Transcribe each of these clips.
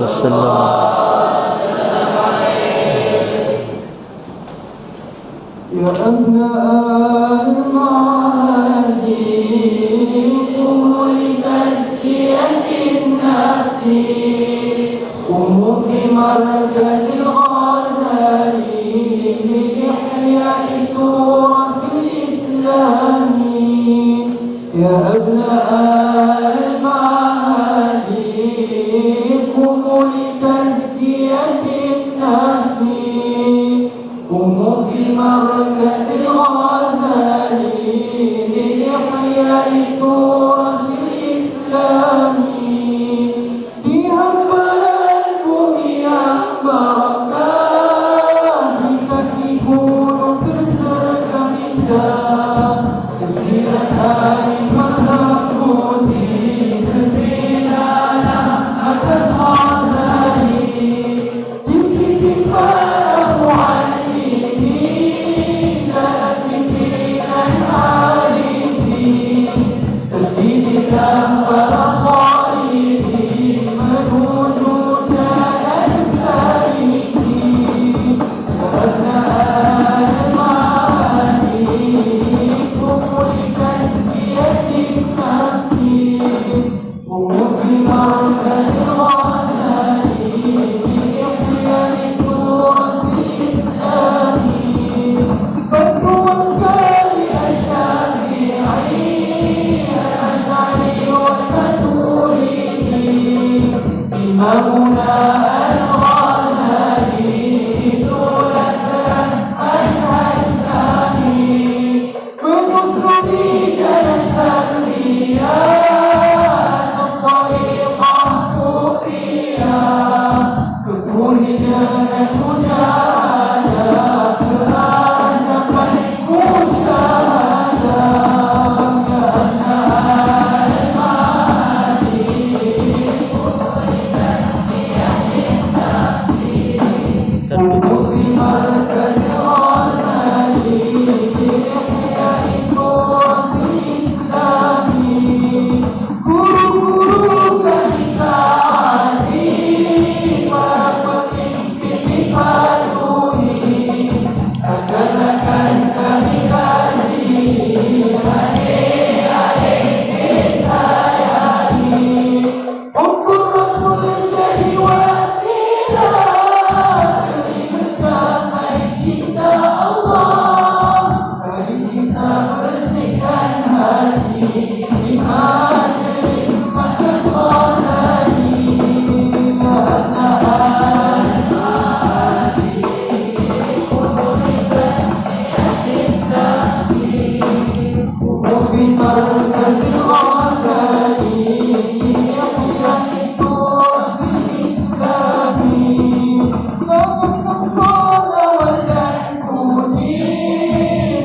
wasallam. يا أبناء المعادي قوموا لتزكية الناس قوموا في مركز الغزالي لإحياء تراث الإسلام. يا أبناء المعادي قوموا لتزكية الناس قوموا في مركز الغزالي لإحياء تراث الإسلام. ديهبل البنيا بركات بكتبون ترسل كمدا كسيرة مهبوسي البنانا أكز غزالي يمكن تبقى معلمين لأبنين العارفين تلقين الأنبر طائبين مدود السالكين. أبناء المعاني قوموا لتزكية الناس قوموا في مركز الغزالي لإحياء تراث الإسلام. بدرك للأشافعي الأشعري والماتريدي إمامنا الغزالي دولة الهشتاني من مصر جلت الأنبياء الطريقة الصوفية فكون جنة مجاهدة أعجب المشاهدة. قوموا في مركز الغزالي لإحياء تراث الإسلام. كروك لتعالي وربك بقالوه أكلك أنت بكاسيه حب الرسول جل وسيلة mencapai cinta Allah. Mari kita bersihkan hati di majelis markas Ghazali. قوموا في مركز الغزالي لإحياء تراث الإسلام. فقد صال والأنفوتين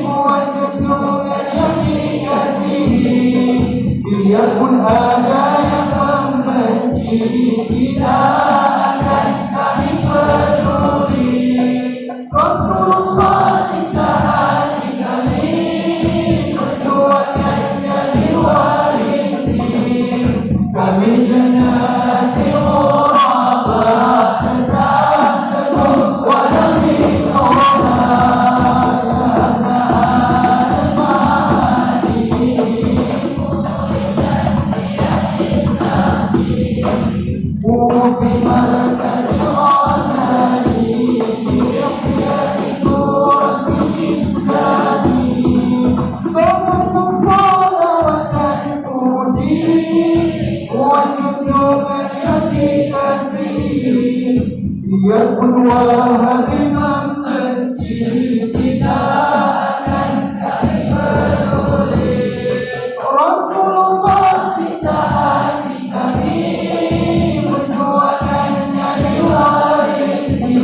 والجدون يملكسين ليكن هذا يوم منجي بلا أن kami peduli. Rasulullah cinta hati kami perjuangannya diwarisi. Kami generasi ghuraba tetap teguh walau ditolak. قوموا في مركز الغزالي لإحياء تراث الإسلام. فقد صال والأنفوتي والجدود يملكسين ليكن وهب من منجي kita akan kami peduli. Rasulullah cinta hati kami perjuangannya diwarisi.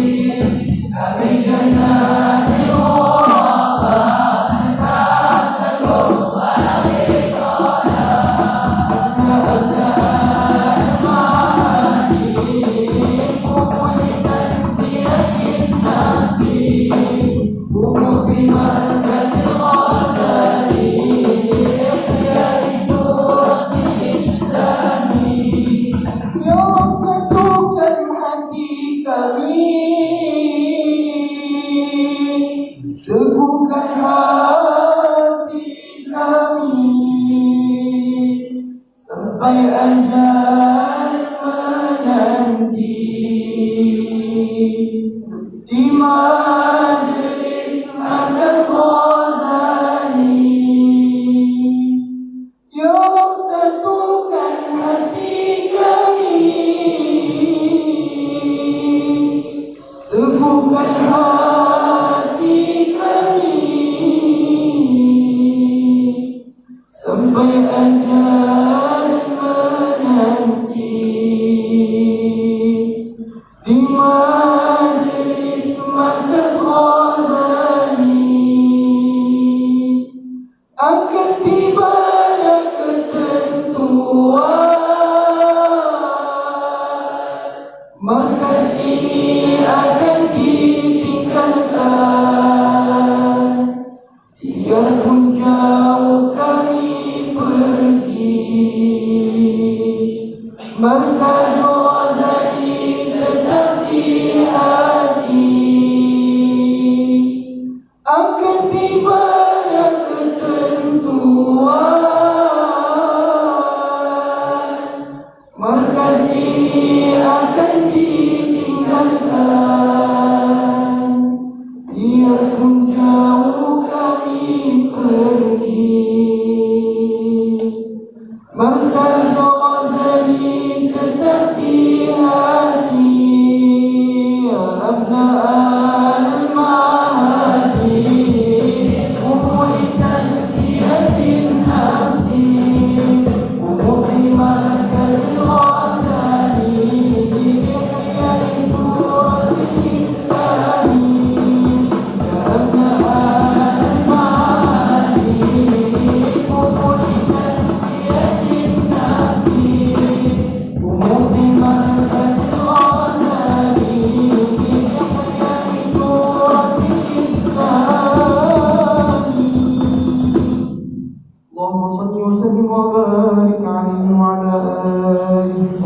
Kami generasi ghuraba tetap teguh walau ditolak. Abna'al mahadi qumul tazkiyah hati kami sampai ajal menanti di majelis Markaz Ghazali. Ya Allah, satukan hati kami, teguhkan hati kami sampai ajal menanti di majelis Markaz Ghazali. Akan tibanya ketentuan, markas ini akan ditinggalkan. Biarpun jauh kami pergi, markas Ghazali tetap di hati. Akan tibanya ketentuan, markas ini akan ditinggalkan. Biarpun jauh kami pergi, markas Ghazali tetap di hati. Abna al-mahdi umuli tazkiyatin nafsi, umuli markaz Ghazali bi'ihyai turathil islami. Ya abna al-mahdi umuli tazkiyatin nafsi, umuli markaz Ghazali bi'ihyai turathil islami. Allahumma salli wa sallim wa barik alaihi wa ala alihi.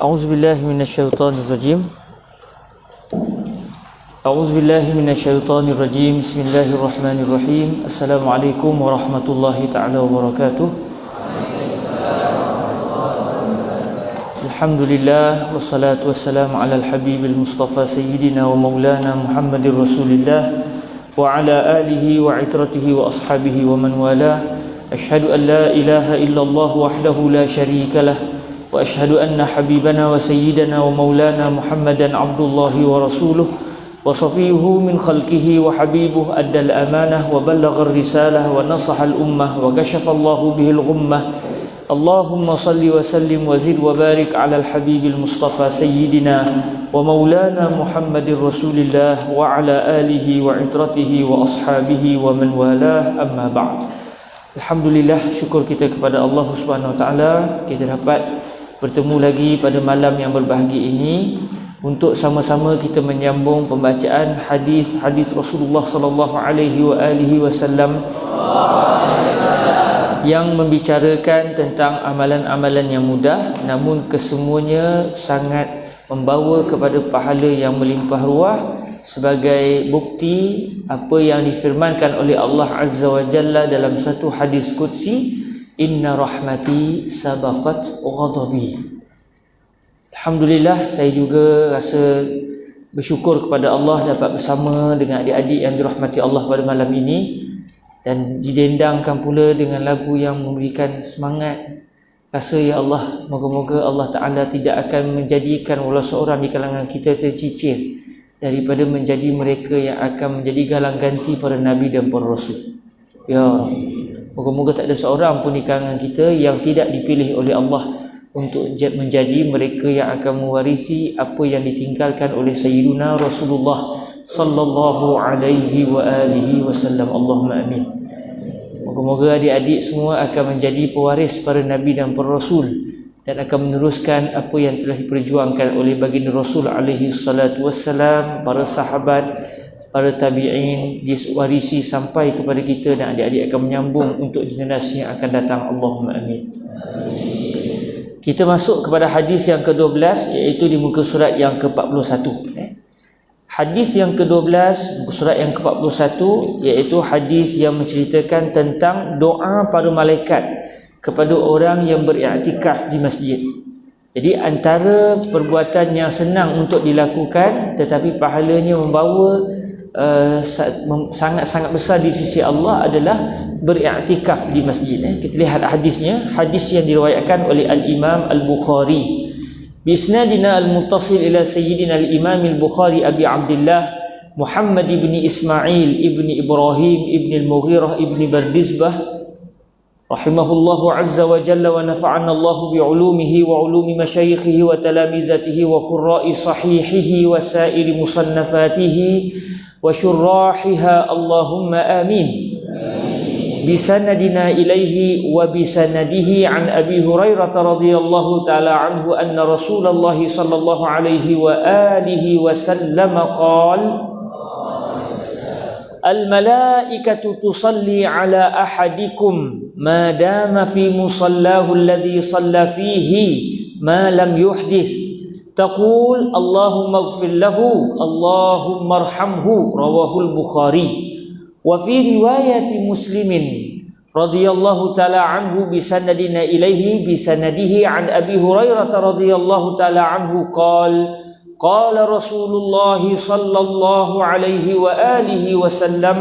A'udzubillahi minasyaitonirrajim. A'udzubillahi minasyaitonirrajim. Bismillahirrahmanirrahim. Assalamualaikum warahmatullahi taala wabarakatuh. Alhamdulillah wassalatu wassalamu ala al-habibil mustafa sayyidina wa maulana Muhammadir Rasulillah wa ala alihi wa itratihi wa ashabihi wa man walah. Asyhadu an la ilaha illallah wahdahu la syarika lah wa asyhadu anna habibana wa sayyidana wa maulana Muhammadan abdullahi wa rasuluh wa safiyuhu min khalqihi wa habibuh, addal amanah wa ballaghar risalah wa nasahal ummah wa kashafa Allahu bihil ghummah. Allahumma salli wa sallim wa zid wa barik ala al-habibil mustafa sayyidina wa maulana Muhammadir Rasulillah wa ala alihi wa itratihi wa ashabihi wa man walah, amma ba'd. Alhamdulillah, syukur kita kepada Allah Subhanahu wa taala, kita dapat bertemu lagi pada malam yang berbahagia ini untuk sama-sama kita menyambung pembacaan hadis-hadis Rasulullah sallallahu alaihi wasallam yang membicarakan tentang amalan-amalan yang mudah namun kesemuanya sangat membawa kepada pahala yang melimpah ruah, sebagai bukti apa yang difirmankan oleh Allah Azza wa Jalla dalam satu hadis qudsi, inna rahmati sabaqat ghadabi. Alhamdulillah, saya juga rasa bersyukur kepada Allah dapat bersama dengan adik-adik yang dirahmati Allah pada malam ini, dan didendangkan pula dengan lagu yang memberikan semangat. Rasa ya Allah, moga-moga Allah Ta'ala tidak akan menjadikan walau seorang di kalangan kita tercicir daripada menjadi mereka yang akan menjadi galang ganti para Nabi dan para Rasul. Ya Rabbi, moga-moga tak ada seorang pun di kalangan kita yang tidak dipilih oleh Allah untuk menjadi mereka yang akan mewarisi apa yang ditinggalkan oleh Sayyiduna Rasulullah sallallahu alaihi wa alihi wasallam. Allahumma amin. Moga-moga adik-adik semua akan menjadi pewaris para Nabi dan para Rasul, dan akan meneruskan apa yang telah diperjuangkan oleh baginda Rasul alaihi salatu wassalam, para sahabat, para tabi'in, diwarisi sampai kepada kita dan adik-adik akan menyambung untuk generasi yang akan datang. Allahumma amin. Kita masuk kepada hadis yang ke-12, iaitu di muka surat yang ke-41. Hadis yang ke-12 muka surat yang ke-41 iaitu hadis yang menceritakan tentang doa para malaikat kepada orang yang beriktikaf di masjid. Jadi antara perbuatan yang senang untuk dilakukan tetapi pahalanya membawa sangat-sangat besar di sisi Allah adalah beriktikaf di masjid. Kita lihat hadisnya, hadis yang diriwayatkan oleh Al-Imam Al-Bukhari bisnadina al-muttasil ila sayyidina al-Imam Al-Bukhari Abi Abdullah Muhammad ibn Ismail ibn Ibrahim ibn Al-Mughirah ibn Bardizbah rahimahullahu azza wa jalla wa nafa'ana Allah bi'ulumihi wa ulumi masyayikhihi wa talamizatihi wa qurra'i sahihihi wa sa'iri musannafatihi wa syurrahiha Allahumma amin. Bisanadina ilaihi wa bisanadihi an Abi Hurairah radhiyallahu ta'ala anhu anna Rasulullah sallallahu alaihi wa alihi wa sallam qala Al-malaikatu tusalli ala ahadikum ma dama fi musallahu alladhi salla fihi ma lam yuhdith taqul Allahumma ighfir lahu Allahumma arhamhu rawahul Bukhari wa fi riwayati Muslimin radhiyallahu ta'ala anhu bisanadina ilaihi bisanadihi an Abi Hurairah radhiyallahu ta'ala anhu qala قال رسول الله صلى الله عليه وآله وسلم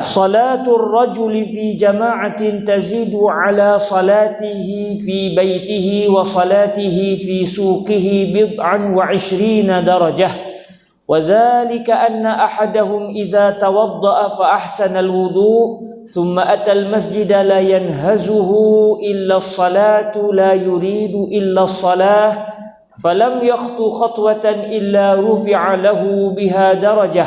صلاة الرجل في جماعة تزيد على صلاته في بيته وصلاته في سوقه 27 درجة وذلك أن أحدهم إذا توضأ فأحسن الوضوء ثم أتى المسجد لا ينهزه إلا الصلاة لا يريد إلا الصلاة فلم يخطو خطوة إلا رفع له بها درجة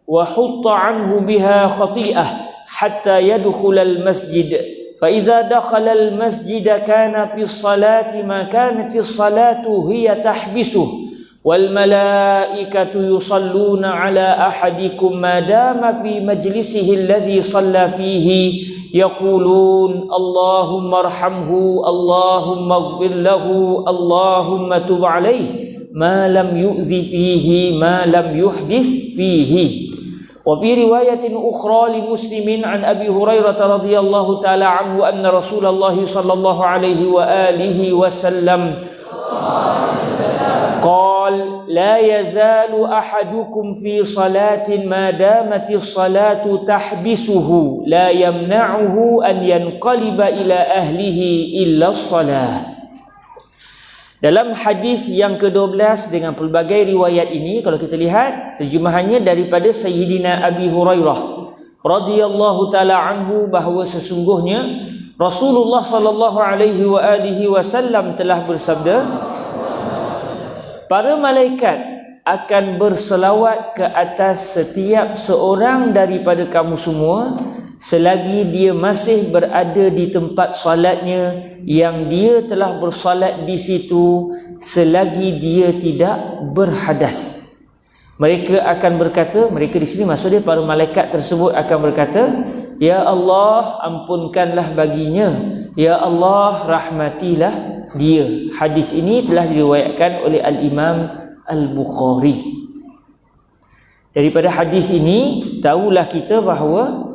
وحط عنه بها خطيئة حتى يدخل المسجد فإذا دخل المسجد كان في الصلاة ما كانت الصلاة هي تحبسه والملائكة يصلون على أحدكم ما دام في مجلسه الذي صلى فيه يقولون اللهم ارحمه اللهم اغفر له اللهم تب عليه ما لم يؤذ فيه ما لم يحدث فيه. وفي رواية أخرى لمسلم عن أبي هريرة رضي الله تعالى عنه أن رسول الله صلى الله عليه وآله وسلم قال لا يزال أحدكم في صلاة ما دامت الصلاة تحبسه لا يمنعه أن ينقلب إلى أهله إلا الصلاة. Dalam hadis yang ke-12 dengan pelbagai riwayat ini, kalau kita lihat terjemahannya daripada Sayyidina Abi Hurairah radhiyallahu taala anhu bahawa sesungguhnya Rasulullah sallallahu alaihi wa alihi wasallam telah bersabda, para malaikat akan berselawat ke atas setiap seorang daripada kamu semua selagi dia masih berada di tempat salatnya yang dia telah bersalat di situ selagi dia tidak berhadas. Mereka akan berkata, mereka di sini maksud dia para malaikat tersebut akan berkata, ya Allah ampunkanlah baginya, ya Allah rahmatilah dia. Hadis ini telah diriwayatkan oleh Al-Imam Al-Bukhari. Daripada hadis ini tahulah kita bahawa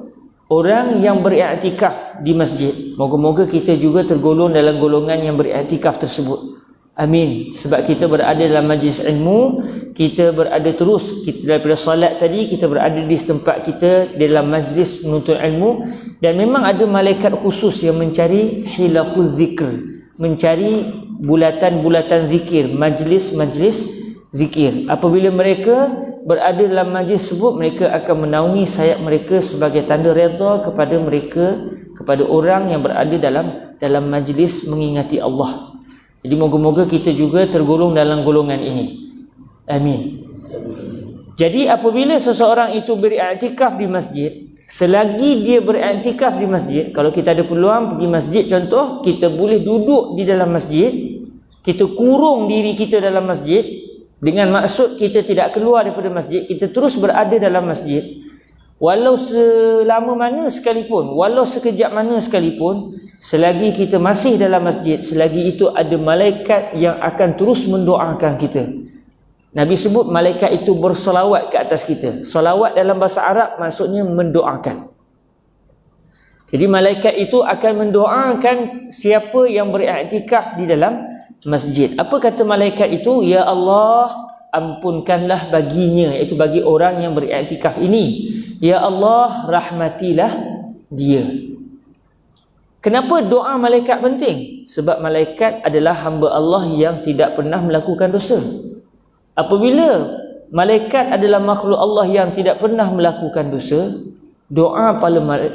orang yang beriktikaf di masjid, moga-moga kita juga tergolong dalam golongan yang beriktikaf tersebut. Amin. Sebab kita berada dalam majlis ilmu, kita berada terus, kita daripada solat tadi kita berada di tempat kita dalam majlis menuntut ilmu, dan memang ada malaikat khusus yang mencari hilaquz zikr, mencari bulatan-bulatan zikir, majlis-majlis zikir. Apabila mereka berada dalam majlis tersebut, mereka akan menaungi sayap mereka sebagai tanda redha kepada mereka, kepada orang yang berada dalam majlis mengingati Allah. Jadi moga-moga kita juga tergolong dalam golongan ini. Amin. Jadi apabila seseorang itu beriktikaf di masjid, Selagi dia beriktikaf di masjid, kalau kita ada peluang pergi masjid contoh, kita boleh duduk di dalam masjid, kita kurung diri kita dalam masjid dengan maksud kita tidak keluar daripada masjid, kita terus berada dalam masjid. Walau selama mana sekalipun, walau sekejap mana sekalipun, selagi kita masih dalam masjid, selagi itu ada malaikat yang akan terus mendoakan kita. Nabi sebut malaikat itu bersolawat ke atas kita. Solawat dalam bahasa Arab maksudnya mendoakan. Jadi malaikat itu akan mendoakan siapa yang beriktikaf di dalam masjid. Apa kata malaikat itu? Ya Allah, ampunkanlah baginya, iaitu bagi orang yang beriktikaf ini. Ya Allah, rahmatilah dia. Kenapa doa malaikat penting? Sebab malaikat adalah hamba Allah yang tidak pernah melakukan dosa. Apabila malaikat adalah makhluk Allah yang tidak pernah melakukan dosa, doa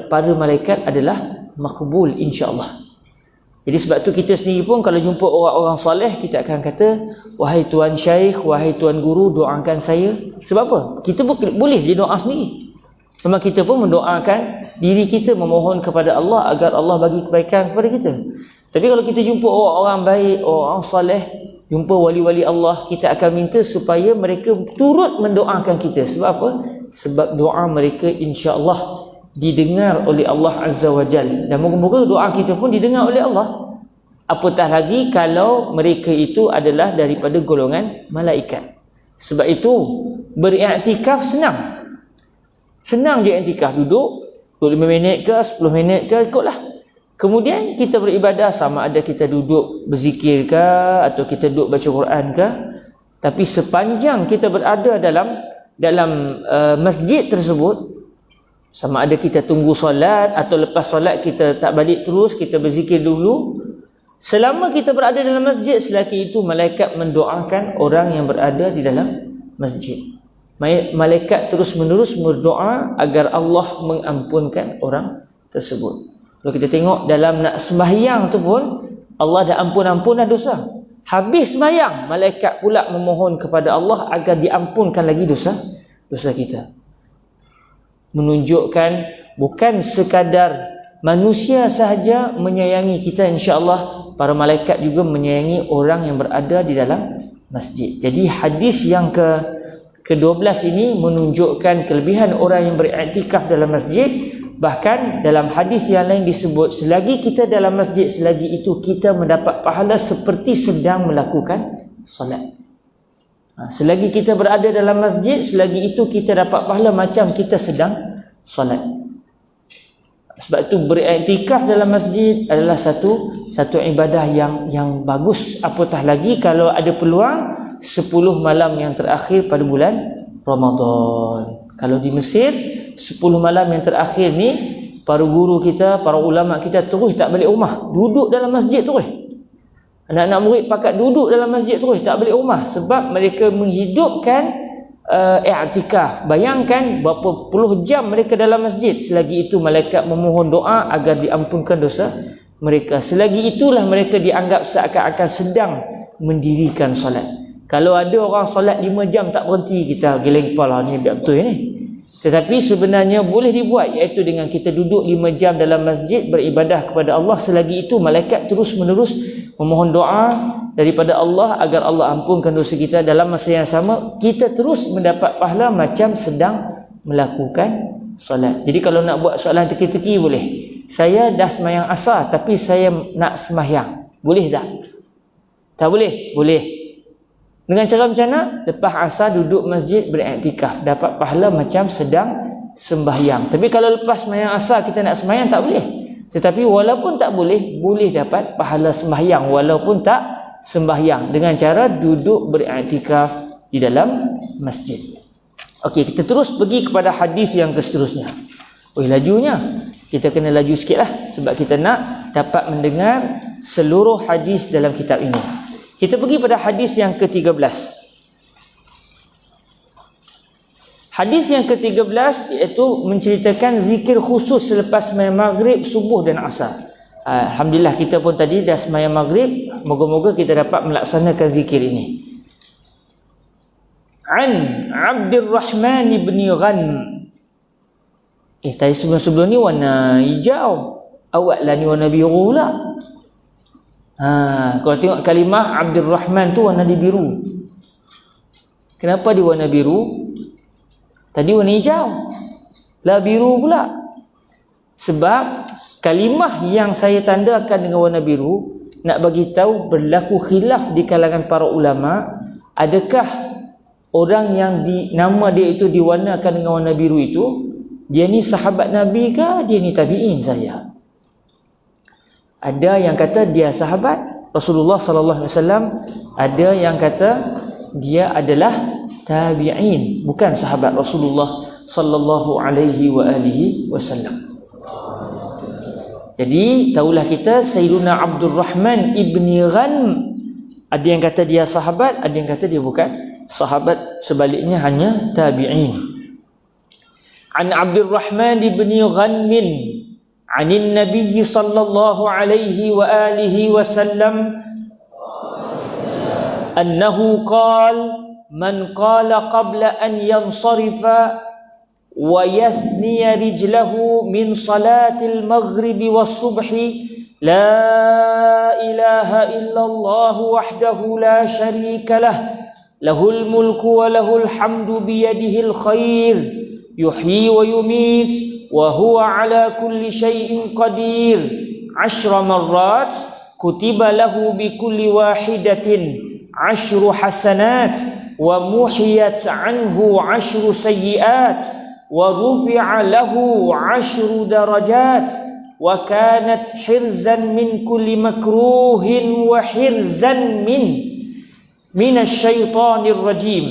para malaikat adalah makbul, insya-Allah. Jadi sebab tu kita sendiri pun kalau jumpa orang-orang soleh, kita akan kata, wahai tuan syekh, wahai tuan guru, doakan saya. Sebab apa? Kita boleh je doa sendiri. Memang kita pun mendoakan diri kita, memohon kepada Allah agar Allah bagi kebaikan kepada kita. Tapi kalau kita jumpa orang-orang baik, orang soleh, jumpa wali-wali Allah, kita akan minta supaya mereka turut mendoakan kita. Sebab apa? Sebab doa mereka insya-Allah didengar oleh Allah Azza wa Jal. Dan moga-moga doa kita pun didengar oleh Allah. Apatah lagi kalau mereka itu adalah daripada golongan malaikat. Sebab itu beriktikaf senang. Senang je iktikaf, duduk 5 minit ke 10 minit ke, ikutlah. Kemudian kita beribadah, sama ada kita duduk berzikir ke atau kita duduk baca Quran ke. Tapi sepanjang kita berada dalam masjid tersebut, sama ada kita tunggu solat atau lepas solat kita tak balik terus, kita berzikir dulu. Selama kita berada dalam masjid, selagi itu malaikat mendoakan orang yang berada di dalam masjid. Malaikat terus menerus berdoa agar Allah mengampunkan orang tersebut. Kalau kita tengok dalam nak sembahyang tu pun, Allah dah ampun dah dosa. Habis sembahyang, malaikat pula memohon kepada Allah agar diampunkan lagi dosa kita. Menunjukkan bukan sekadar manusia sahaja menyayangi kita, insya-Allah para malaikat juga menyayangi orang yang berada di dalam masjid. Jadi hadis yang ke-12 ini menunjukkan kelebihan orang yang beriktikaf dalam masjid. Bahkan dalam hadis yang lain disebut, selagi kita dalam masjid, selagi itu kita mendapat pahala seperti sedang melakukan solat. Selagi kita berada dalam masjid, selagi itu kita dapat pahala macam kita sedang solat. Sebab itu beriktikaf dalam masjid adalah satu ibadah yang bagus. Apatah lagi kalau ada peluang 10 malam yang terakhir pada bulan Ramadan. Kalau di Mesir 10 malam yang terakhir ni, para guru kita, para ulama kita terus tak balik rumah, duduk dalam masjid terus. Anak-anak murid pakat duduk dalam masjid terus, tak balik rumah, sebab mereka menghidupkan i'tikaf. Bayangkan berapa puluh jam mereka dalam masjid, selagi itu malaikat memohon doa agar diampunkan dosa mereka. Selagi itulah mereka dianggap seakan-akan sedang mendirikan solat. Kalau ada orang solat 5 jam tak berhenti, kita geleng kepala, ni biar betul ni. Tetapi sebenarnya boleh dibuat, iaitu dengan kita duduk 5 jam dalam masjid beribadah kepada Allah. Selagi itu malaikat terus menerus memohon doa daripada Allah agar Allah ampunkan dosa kita. Dalam masa yang sama kita terus mendapat pahala macam sedang melakukan solat. Jadi kalau nak buat soalan teki-teki boleh. Saya dah sembahyang asar tapi saya nak sembahyang, boleh tak? Tak boleh? Boleh. Dengan cara macam mana? Lepas asar duduk masjid beriktikaf, dapat pahala macam sedang sembahyang. Tapi kalau lepas sembahyang asar kita nak sembahyang, tak boleh. Tetapi walaupun tak boleh, boleh dapat pahala sembahyang walaupun tak sembahyang, dengan cara duduk beriktikaf di dalam masjid. Okey, kita terus pergi kepada hadis yang seterusnya. Lajunya kita kena laju sikit lah, sebab kita nak dapat mendengar seluruh hadis dalam kitab ini. Kita pergi pada hadis yang ke-13. Hadis yang ke-13 iaitu menceritakan zikir khusus selepas sembahyang maghrib, subuh dan asar. Alhamdulillah kita pun tadi dah sembahyang maghrib, moga-moga kita dapat melaksanakan zikir ini. An Abdurrahman bin Ghanm Tadi sebelum ni warna hijau, awak lah ni warna biru pula. Kalau tengok kalimah Abdul Rahman tu warna dia biru. Kenapa dia warna biru? Tadi warna hijau, lah biru pula. Sebab kalimah yang saya tandakan dengan warna biru nak bagi tahu berlaku khilaf di kalangan para ulama, adakah orang yang nama dia itu diwarnakan dengan warna biru itu dia ni sahabat Nabi ke dia ni tabi'in saja? Ada yang kata dia sahabat Rasulullah sallallahu alaihi wasallam, ada yang kata dia adalah tabi'in, bukan sahabat Rasulullah sallallahu alaihi wasallam. Jadi tahulah kita Sayyiduna Abdul Rahman ibni Ghanm, ada yang kata dia sahabat, ada yang kata dia bukan sahabat, sebaliknya hanya tabi'in. An Abdul Rahman ibni Ghanm anin Nabi sallallahu alaihi wa alihi wasallam annahu qala man qala qabla an yansarifa wa yathniya rijlahu min salatil maghribi was subhi la ilaha illallah wahdahu la sharika lah lahul mulku wa lahul hamdu biyadihil khair yuhyi wa yumit wa huwa ala kulli syai'in qadir 10 marrat kutiba lahu bi kulli wahidatin 10 hasanat wa muhiyat anhu 10 sayyiat wa rufi'a lahu 10 darajat wa kanat hirzan min kulli makruhin wa hirzan min asy-syaithanir rajim.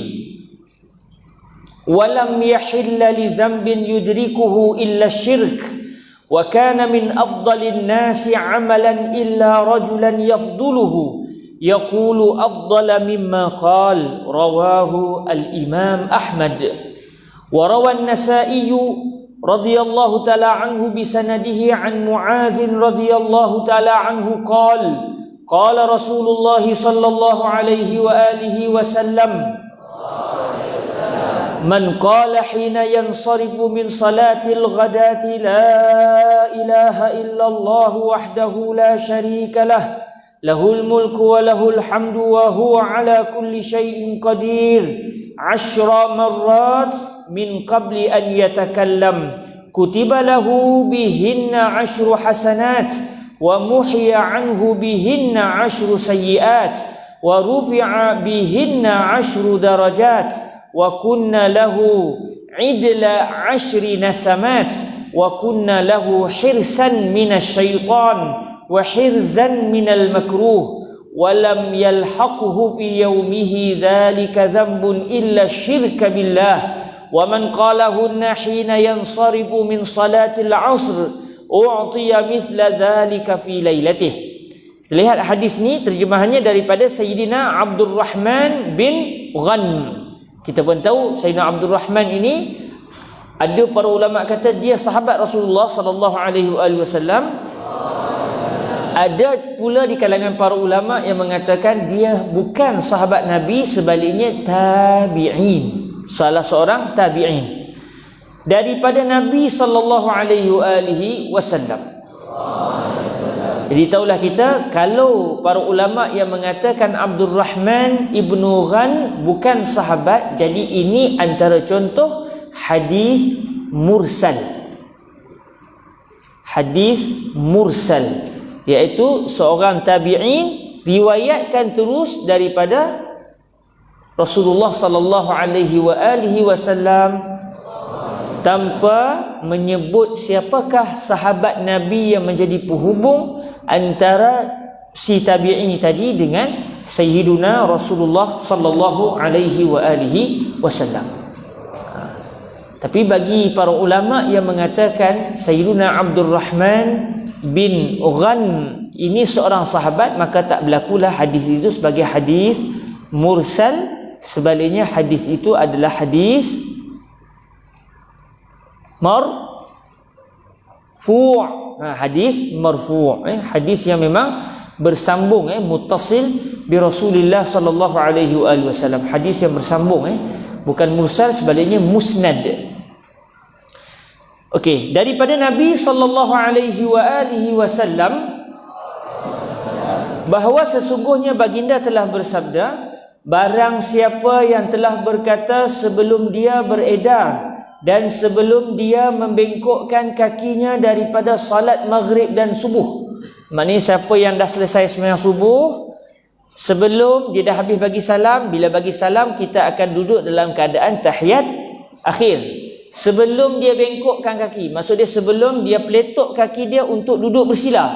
ولم يحل لذنب يدركه إلا الشرك وكان من أفضل الناس عملا إلا رجلا يفضله يقول أفضل مما قال. رواه الإمام أحمد. وروى النسائي رضي الله تعالى عنه بسنده عن معاذ رضي الله تعالى عنه قال قال رسول الله صلى الله عليه وآله وسلم من قال حين ينصرف من صلاة الغداة لا إله إلا الله وحده لا شريك له له الملك وله الحمد وهو على كل شيء قدير 10 مرات من قبل أن يتكلم كتب له بهن 10 حسنات ومحي عنه بهن 10 سيئات ورفع بهن 10 درجات وكنا له عدل 10 نسمات وكنا له حرسا من الشيطان وحرزا من المكروه ولم يلحقه في يومه ذلك ذنب إلا الشرك بالله ومن قالهن حين ينصرف من صلاة العصر أعطي مثل ذلك في ليلته. Lihat hadis ni terjemahannya daripada Sayyidina Abdul Rahman bin Ghanm. Kita pun tahu Sayyidina Abdul Rahman ini ada para ulama kata dia sahabat Rasulullah sallallahu alaihi wasallam. Ada pula di kalangan para ulama yang mengatakan dia bukan sahabat Nabi, sebaliknya tabi'in, salah seorang tabi'in daripada Nabi sallallahu alaihi wasallam. Jadi tahulah kita, kalau para ulama yang mengatakan Abdul Rahman ibnu Ghanm bukan sahabat, jadi ini antara contoh hadis mursal. Hadis mursal, iaitu seorang tabi'in riwayatkan terus daripada Rasulullah sallallahu alaihi wasallam tanpa menyebut siapakah sahabat Nabi yang menjadi penghubung antara si tabi'in tadi dengan Sayyiduna Rasulullah sallallahu alaihi wasallam. Tapi bagi para ulama yang mengatakan Sayyiduna Abdul Rahman bin Ghanm ini seorang sahabat, maka tak berlakulah hadis itu sebagai hadis mursal, sebaliknya hadis itu adalah hadis marfu'. Hadis marfu', hadis yang memang bersambung, muttasil bi Rasulillah sallallahu alaihi wasallam, hadis yang bersambung, bukan mursal, sebaliknya musnad. Okey, daripada Nabi sallallahu alaihi wasallam bahawa sesungguhnya baginda telah bersabda, barang siapa yang telah berkata sebelum dia beredar dan sebelum dia membengkokkan kakinya daripada salat maghrib dan subuh. Maknanya siapa yang dah selesai sembahyang subuh, sebelum dia dah habis bagi salam, bila bagi salam kita akan duduk dalam keadaan tahiyat akhir. Sebelum dia bengkokkan kaki, maksud dia sebelum dia peletok kaki dia untuk duduk bersila.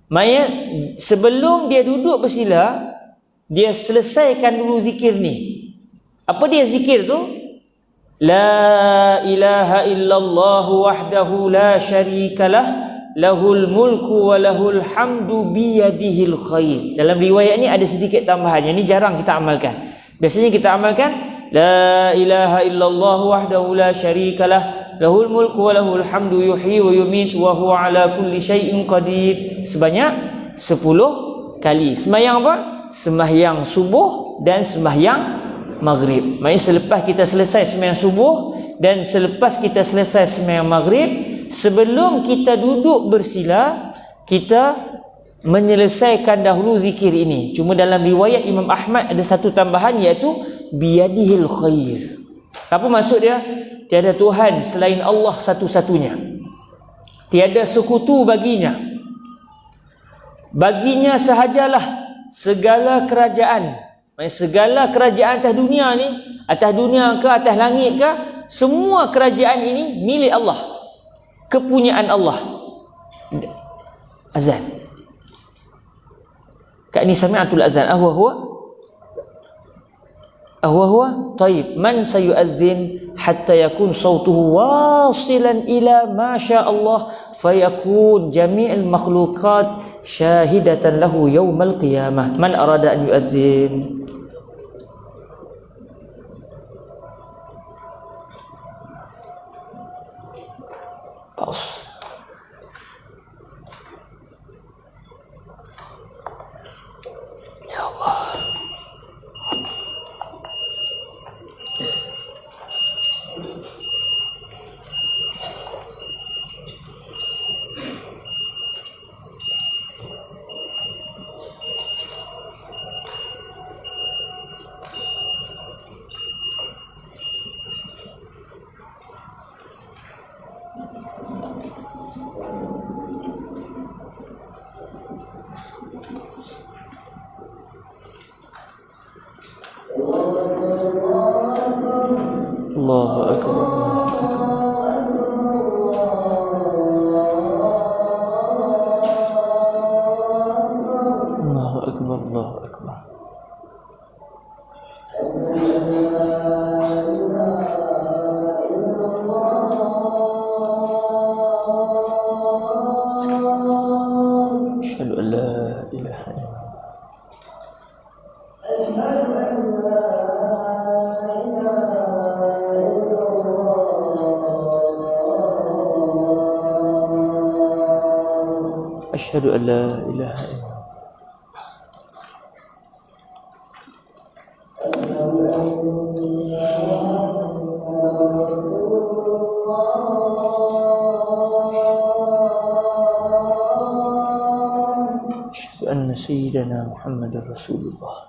Maksudnya sebelum dia duduk bersila, dia selesaikan dulu zikir ni. Apa dia zikir tu? La ilaha illallah wahdahu la syarikalah, lahul mulku wa lahul hamdu biyadihil khair. Dalam riwayat ni ada sedikit tambahan. Yang ni jarang kita amalkan. Biasanya kita amalkan la ilaha illallah wahdahu la syarikalah, lahul mulku wa lahul hamdu yuhyi wa yumiitu wa huwa ala kulli syai'in qadir. Sebanyak 10 kali. Sembahyang apa? Sembahyang subuh dan sembahyang maghrib. Maksudnya selepas kita selesai sembahyang subuh dan selepas kita selesai sembahyang maghrib, sebelum kita duduk bersila, kita menyelesaikan dahulu zikir ini. Cuma dalam riwayat Imam Ahmad ada satu tambahan, iaitu biyadihil khair. Apa maksud dia? Tiada Tuhan selain Allah satu-satunya, tiada sekutu baginya, baginya sahajalah segala kerajaan. Maksudnya segala kerajaan atas dunia ni, atas dunia ke atas langit ke, semua kerajaan ini milik Allah, kepunyaan Allah. Azan. Kat ni sami'atul azan. Ahwa taib man sayu'adzin hatta yakun sautuhu wasilan ila ma sya Allah fayakun jami'al makhluqat syahidatan lahu yaumal qiyamah. Man arada an yu'adzin. Pause. Ya Allah. Allahu akbar. Allahu akbar. Allahu akbar. Asyhadu an la ilaha illallah. Asyhadu an la ilaha illallah. Asyhadu anna sayyidana Muhammadar Rasulullah.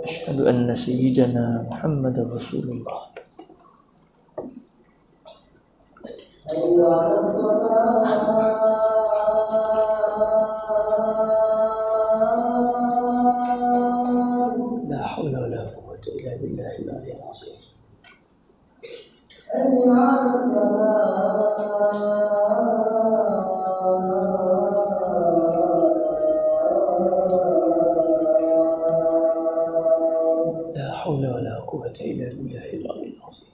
Asyhadu anna sayyidana Muhammadar Rasulullah. La haula wala quwwata illa billahil aliyyil azim. La haula wala quwwata illa billahil aliyyil azim.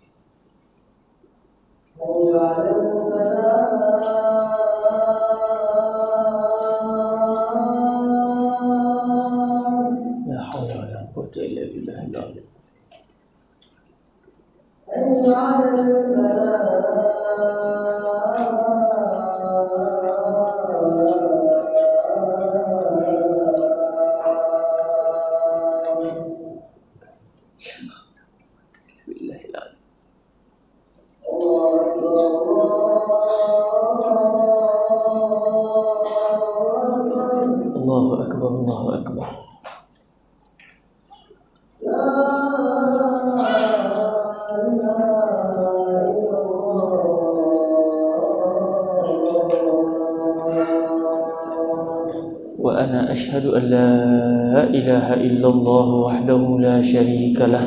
ana asyhadu an la ilaha illallah wahdahu la syarika lah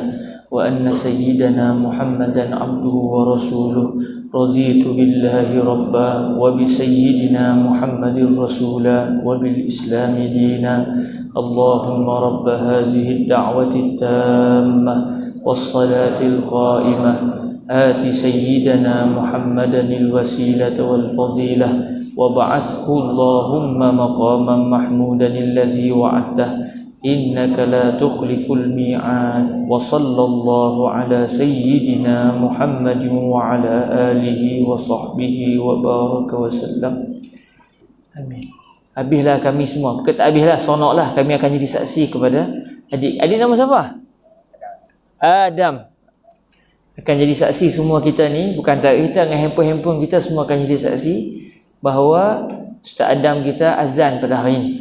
wa anna sayyidana Muhammadan abduhu wa rasuluh raditu billahi rabba wa bi sayyidina Muhammadin rasula wa bil islami dina Allahumma rabb hadhihi ad-da'wati at-tammah was-salati al-qa'imah آت سيدنا محمدا الوسيلة والفضيلة وابعثه اللهم مقاما محمودا الذي وعدته إنك لا تخلف الميعاد وصلى الله على سيدنا محمد وعلى آله وصحبه وبارك وسلم آمين. Habislah kami semua. Bukan tak habislah, sonoklah. Kami akan jadi saksi kepada adik. Adik nama siapa? Adam. Akan jadi saksi semua kita ni, bukan tak kita dengan handphone kita semua akan jadi saksi bahawa Ustaz Adam kita azan pada hari ini.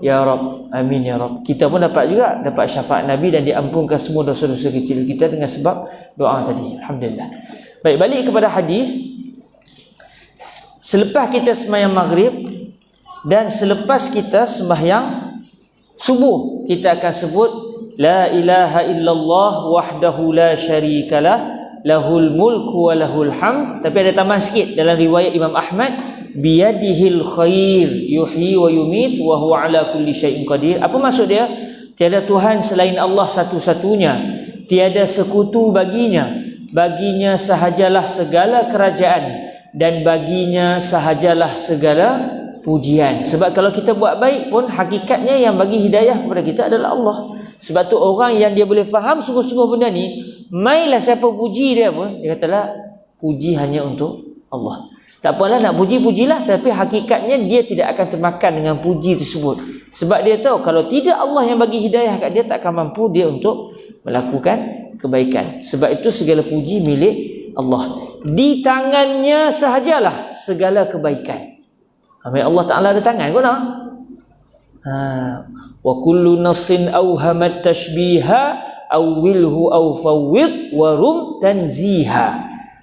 Ya Rab, amin ya Rab. Kita pun dapat juga dapat syafaat Nabi dan diampunkan semua dosa-dosa kecil kita dengan sebab doa tadi. Alhamdulillah. Baik, balik kepada hadis. Selepas kita sembahyang maghrib dan selepas kita sembahyang subuh, kita akan sebut La ilaha illallah wahdahu la syarikalah lahul mulku wa lahul hamd. Tapi ada tambahan sikit dalam riwayat Imam Ahmad, biyadihil khair yuhyi wa yumit wa huwa ala kulli syai'in qadir. Apa maksud dia? Tiada Tuhan selain Allah satu-satunya, tiada sekutu baginya, baginya sahajalah segala kerajaan dan baginya sahajalah segala pujian. Sebab kalau kita buat baik pun hakikatnya yang bagi hidayah kepada kita adalah Allah. Sebab tu orang yang dia boleh faham sungguh-sungguh benda ni, mailah siapa puji dia pun, dia katalah puji hanya untuk Allah. Tak apalah nak puji-pujilah, tapi hakikatnya dia tidak akan termakan dengan puji tersebut. Sebab dia tahu kalau tidak Allah yang bagi hidayah kat dia, tak akan mampu dia untuk melakukan kebaikan. Sebab itu segala puji milik Allah. Di tangannya sahajalah segala kebaikan. Allah Ta'ala ada tangan kau nak? Wa kullu nafsin awhamat tashbiha awwilhu aw fawwid wa rum tanziha.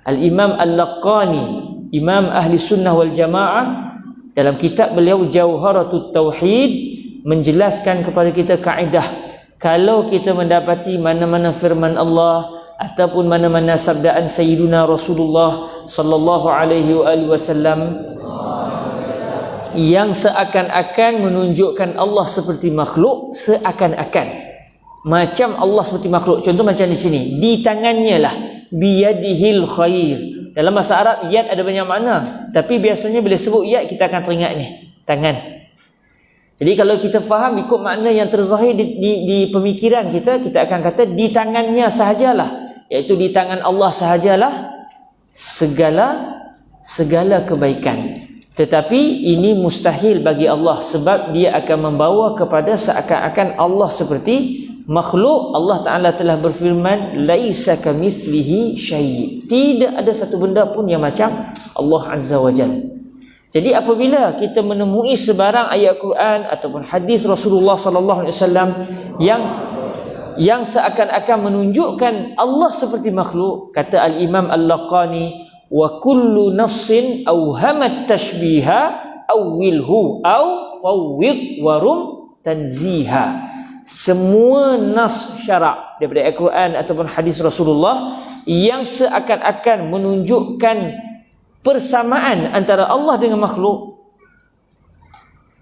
Al-Imam Al-Laqani, Imam Ahli Sunnah wal Jamaah, dalam kitab beliau Jauharatut Tauhid, menjelaskan kepada kita kaedah, kalau kita mendapati mana-mana firman Allah ataupun mana-mana sabdaan Sayyiduna Rasulullah sallallahu alaihi wasallam yang seakan-akan menunjukkan Allah seperti makhluk, seakan-akan macam Allah seperti makhluk. Contoh macam di sini, di tangannya lah, biyadihil khair. Dalam bahasa Arab yad ada banyak makna, tapi biasanya bila sebut yad kita akan teringat ni, tangan. Jadi kalau kita faham ikut makna yang terzahir di pemikiran kita, kita akan kata di tangannya sahajalah, iaitu di tangan Allah sahajalah segala kebaikan. Tetapi ini mustahil bagi Allah, sebab dia akan membawa kepada seakan-akan Allah seperti makhluk. Allah Ta'ala telah berfirman, laisa kamitslihi syai', tidak ada satu benda pun yang macam Allah Azza wa Jalla. Jadi apabila kita menemui sebarang ayat Quran ataupun hadis Rasulullah sallallahu alaihi wasallam yang seakan-akan menunjukkan Allah seperti makhluk, kata Al-Imam Al-Laqani, wa kullu nassin awhamat tashbiha awwilhu aw fawwid wa rum tanziha. Semua nas syarak daripada Al-Quran ataupun hadis Rasulullah yang seakan-akan menunjukkan persamaan antara Allah dengan makhluk.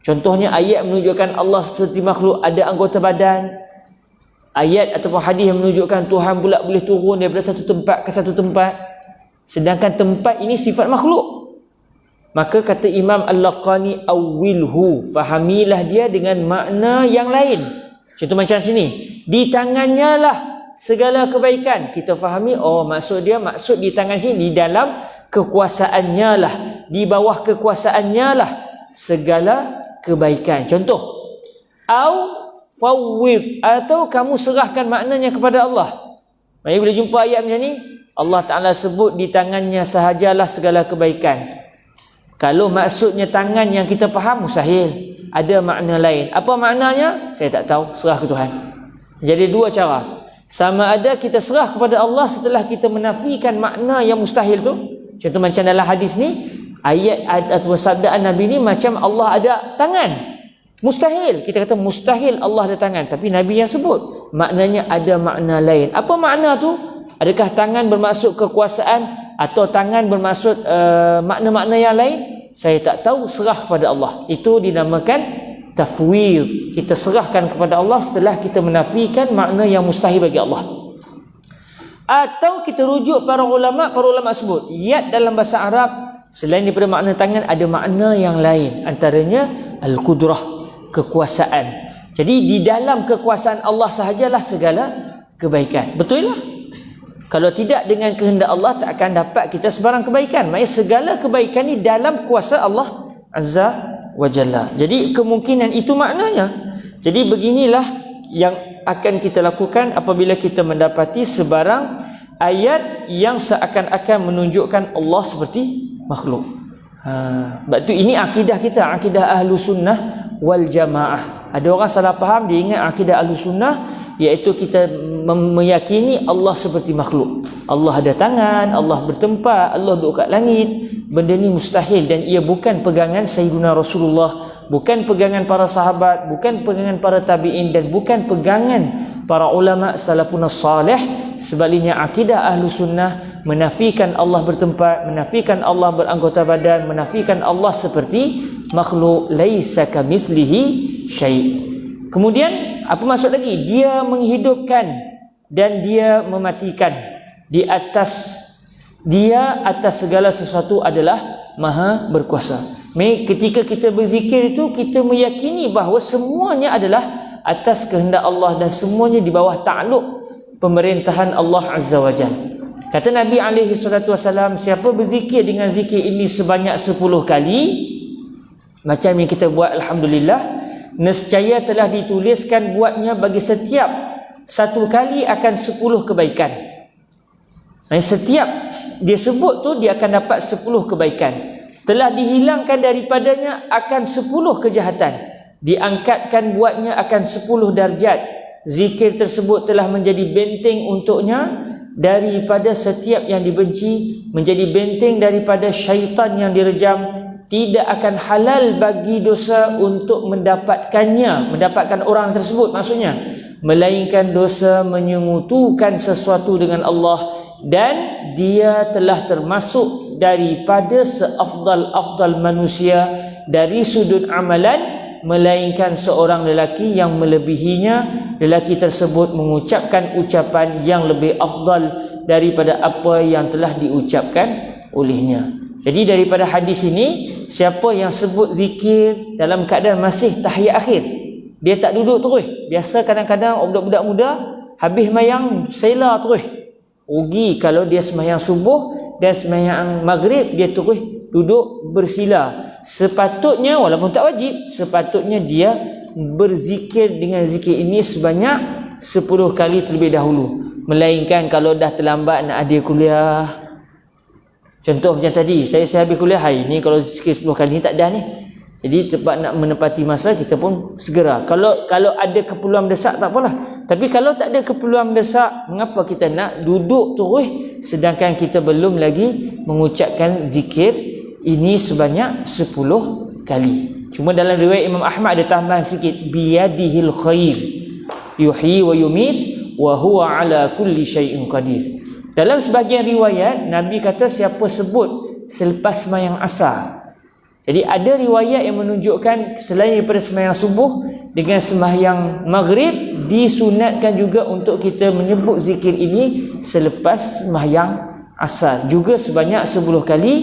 Contohnya ayat menunjukkan Allah seperti makhluk, ada anggota badan. Ayat ataupun hadis yang menunjukkan Tuhan pula boleh turun daripada satu tempat ke satu tempat, sedangkan tempat ini sifat makhluk. Maka kata Imam Al-Laqani, awilhu, fahamilah dia dengan makna yang lain. Contoh macam sini, di tangannya lah segala kebaikan. Kita fahami, oh maksud di tangan sini, di dalam kekuasaannya lah, di bawah kekuasaannya lah segala kebaikan. Contoh, au fawwid, atau kamu serahkan maknanya kepada Allah. Mari bila jumpa ayat macam ni, Allah Ta'ala sebut di tangannya sahajalah segala kebaikan. Kalau maksudnya tangan yang kita faham, mustahil. Ada makna lain. Apa maknanya? Saya tak tahu, serah ke Tuhan. Jadi dua cara. Sama ada kita serah kepada Allah setelah kita menafikan makna yang mustahil tu. Contoh macam dalam hadis ni, ayat atau sabdaan Nabi ni macam Allah ada tangan. Mustahil, kita kata mustahil Allah ada tangan, tapi Nabi yang sebut. Maknanya ada makna lain. Apa makna tu? Adakah tangan bermaksud kekuasaan atau tangan bermaksud makna-makna yang lain? Saya tak tahu, serah kepada Allah. Itu dinamakan tafwid. Kita serahkan kepada Allah setelah kita menafikan makna yang mustahil bagi Allah. Atau kita rujuk para ulama sebut yad dalam bahasa Arab selain daripada makna tangan ada makna yang lain, antaranya al-qudrah, kekuasaan. Jadi di dalam kekuasaan Allah sahajalah segala kebaikan. Betul lah. Kalau tidak, dengan kehendak Allah tak akan dapat kita sebarang kebaikan. Maksudnya segala kebaikan ni dalam kuasa Allah Azza wa Jalla. Jadi kemungkinan itu maknanya. Jadi beginilah yang akan kita lakukan apabila kita mendapati sebarang ayat yang seakan-akan menunjukkan Allah seperti makhluk. Sebab tu ini akidah kita, akidah ahlu sunnah wal jamaah. Ada orang salah faham, dia ingat akidah ahlu sunnah iaitu kita meyakini Allah seperti makhluk. Allah ada tangan, Allah bertempat, Allah duduk kat langit. Benda ni mustahil dan ia bukan pegangan Sayyidina Rasulullah, bukan pegangan para sahabat, bukan pegangan para tabi'in dan bukan pegangan para ulama salafun salih. Sebaliknya akidah ahlu sunnah menafikan Allah bertempat, menafikan Allah beranggota badan, menafikan Allah seperti makhluk. Laisa kamitslihi syai'. Kemudian apa maksud lagi? Dia menghidupkan dan dia mematikan. Di atas segala sesuatu adalah maha berkuasa. Ketika kita berzikir itu, kita meyakini bahawa semuanya adalah atas kehendak Allah dan semuanya di bawah takluk pemerintahan Allah Azza wa Jalla. Kata Nabi SAW, siapa berzikir dengan zikir ini sebanyak 10 kali, macam yang kita buat alhamdulillah, nescaya telah dituliskan buatnya bagi setiap satu kali akan 10 kebaikan. Setiap dia sebut tu dia akan dapat 10 kebaikan. Telah dihilangkan daripadanya akan 10 kejahatan. Diangkatkan buatnya akan 10 darjat. Zikir tersebut telah menjadi benteng untuknya daripada setiap yang dibenci, menjadi benteng daripada syaitan yang direjam. Tidak akan halal bagi dosa untuk mendapatkan orang tersebut maksudnya, melainkan dosa menyengutukan sesuatu dengan Allah, dan dia telah termasuk daripada seafdal-afdal manusia dari sudut amalan, melainkan seorang lelaki yang melebihinya. Lelaki tersebut mengucapkan ucapan yang lebih afdal daripada apa yang telah diucapkan olehnya. Jadi daripada hadis ini, siapa yang sebut zikir dalam keadaan masih tahiyat akhir, dia tak duduk terus. Biasa kadang-kadang budak-budak muda habis mayang sela terus. Rugi kalau dia sembahyang subuh dan sembahyang maghrib dia terus duduk bersila. Sepatutnya, walaupun tak wajib, sepatutnya dia berzikir dengan zikir ini sebanyak 10 kali terlebih dahulu. Melainkan kalau dah terlambat nak ada kuliah, contoh macam tadi, saya habis kuliah hari ni, kalau zikir 10 kali ni tak dah ni. Jadi tempat nak menepati masa, kita pun segera. Kalau ada keperluan mendesak tak apalah. Tapi kalau tak ada keperluan mendesak, mengapa kita nak duduk terus sedangkan kita belum lagi mengucapkan zikir ini sebanyak 10 kali. Cuma dalam riwayat Imam Ahmad ada tambahan sikit, biyadihil khair yuhyi wa yumit wa huwa ala kulli syai'in qadir. Dalam sebahagian riwayat Nabi kata siapa sebut selepas sembahyang asar. Jadi ada riwayat yang menunjukkan selain daripada sembahyang subuh, dengan sembahyang maghrib disunatkan juga untuk kita menyebut zikir ini selepas sembahyang asar juga sebanyak 10 kali.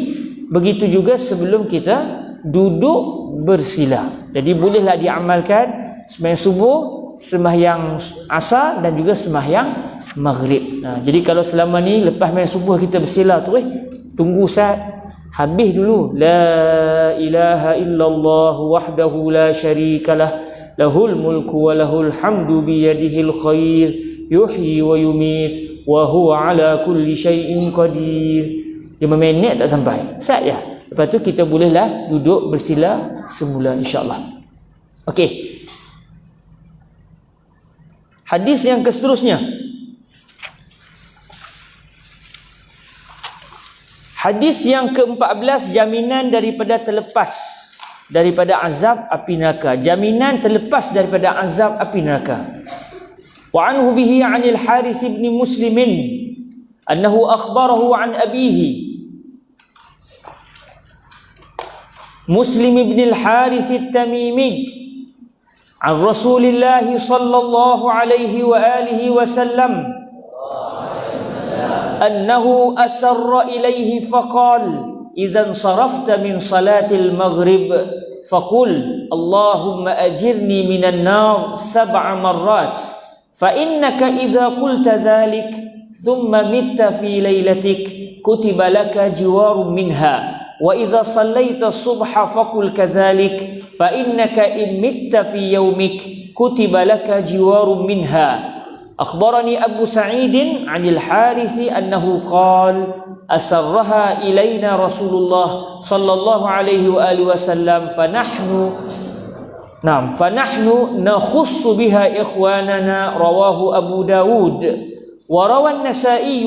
Begitu juga sebelum kita duduk bersila. Jadi bolehlah diamalkan sembahyang subuh, sembahyang asar dan juga sembahyang maghrib. Jadi kalau selama ni lepas sembahyang subuh kita bersila terus, tunggu saat habis dulu. La ilaha illallah wahdahu la syarikalah lahul mulku wa lahul hamdu biyadihil khair yuhyi wa yumit wa huwa ala kulli syai'in qadir. 5 minit tak sampai, sat je. Lepas tu kita bolehlah duduk bersila semula insya-Allah. Okey. Hadis yang seterusnya. Hadis yang ke-14, jaminan daripada terlepas daripada azab api neraka. Jaminan terlepas daripada azab api neraka. Wa anhu bihi 'anil Harith ibn Muslim annahu akhbarahu 'an abihi Muslim ibn al-Harith at-Tamimi 'an Rasulillah sallallahu alaihi wa alihi wasallam annahu asarra ilayhi faqala إذا انصرفت من صلاة المغرب فقل اللهم أجرني من النار 7 مرات فإنك إذا قلت ذلك ثم مت في ليلتك كتب لك جوار منها وإذا صليت الصبح فقل كذلك فإنك إن مت في يومك كتب لك جوار منها أخبرني أبو سعيد عن الحارث أنه قال أسرها إلينا رسول الله صلى الله عليه وآله وسلم فنحن نخص بها إخواننا رواه أبو داود وروى النسائي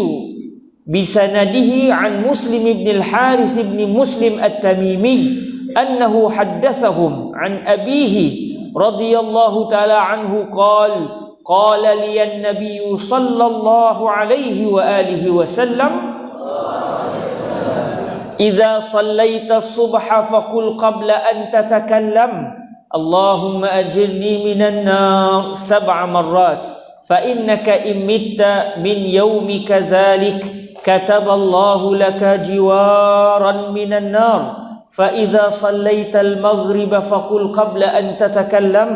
بسنده عن مسلم بن الحارث بن مسلم التميمي أنه حدثهم عن أبيه رضي الله تعالى عنه قال لي النبي صلى الله عليه وآله وسلم إذا صليت الصبح فقل قبل أن تتكلم اللهم أجرني من النار 7 مرات فإنك إن مت من يومك ذلك كتب الله لك جوارا من النار فإذا صليت المغرب فقل قبل أن تتكلم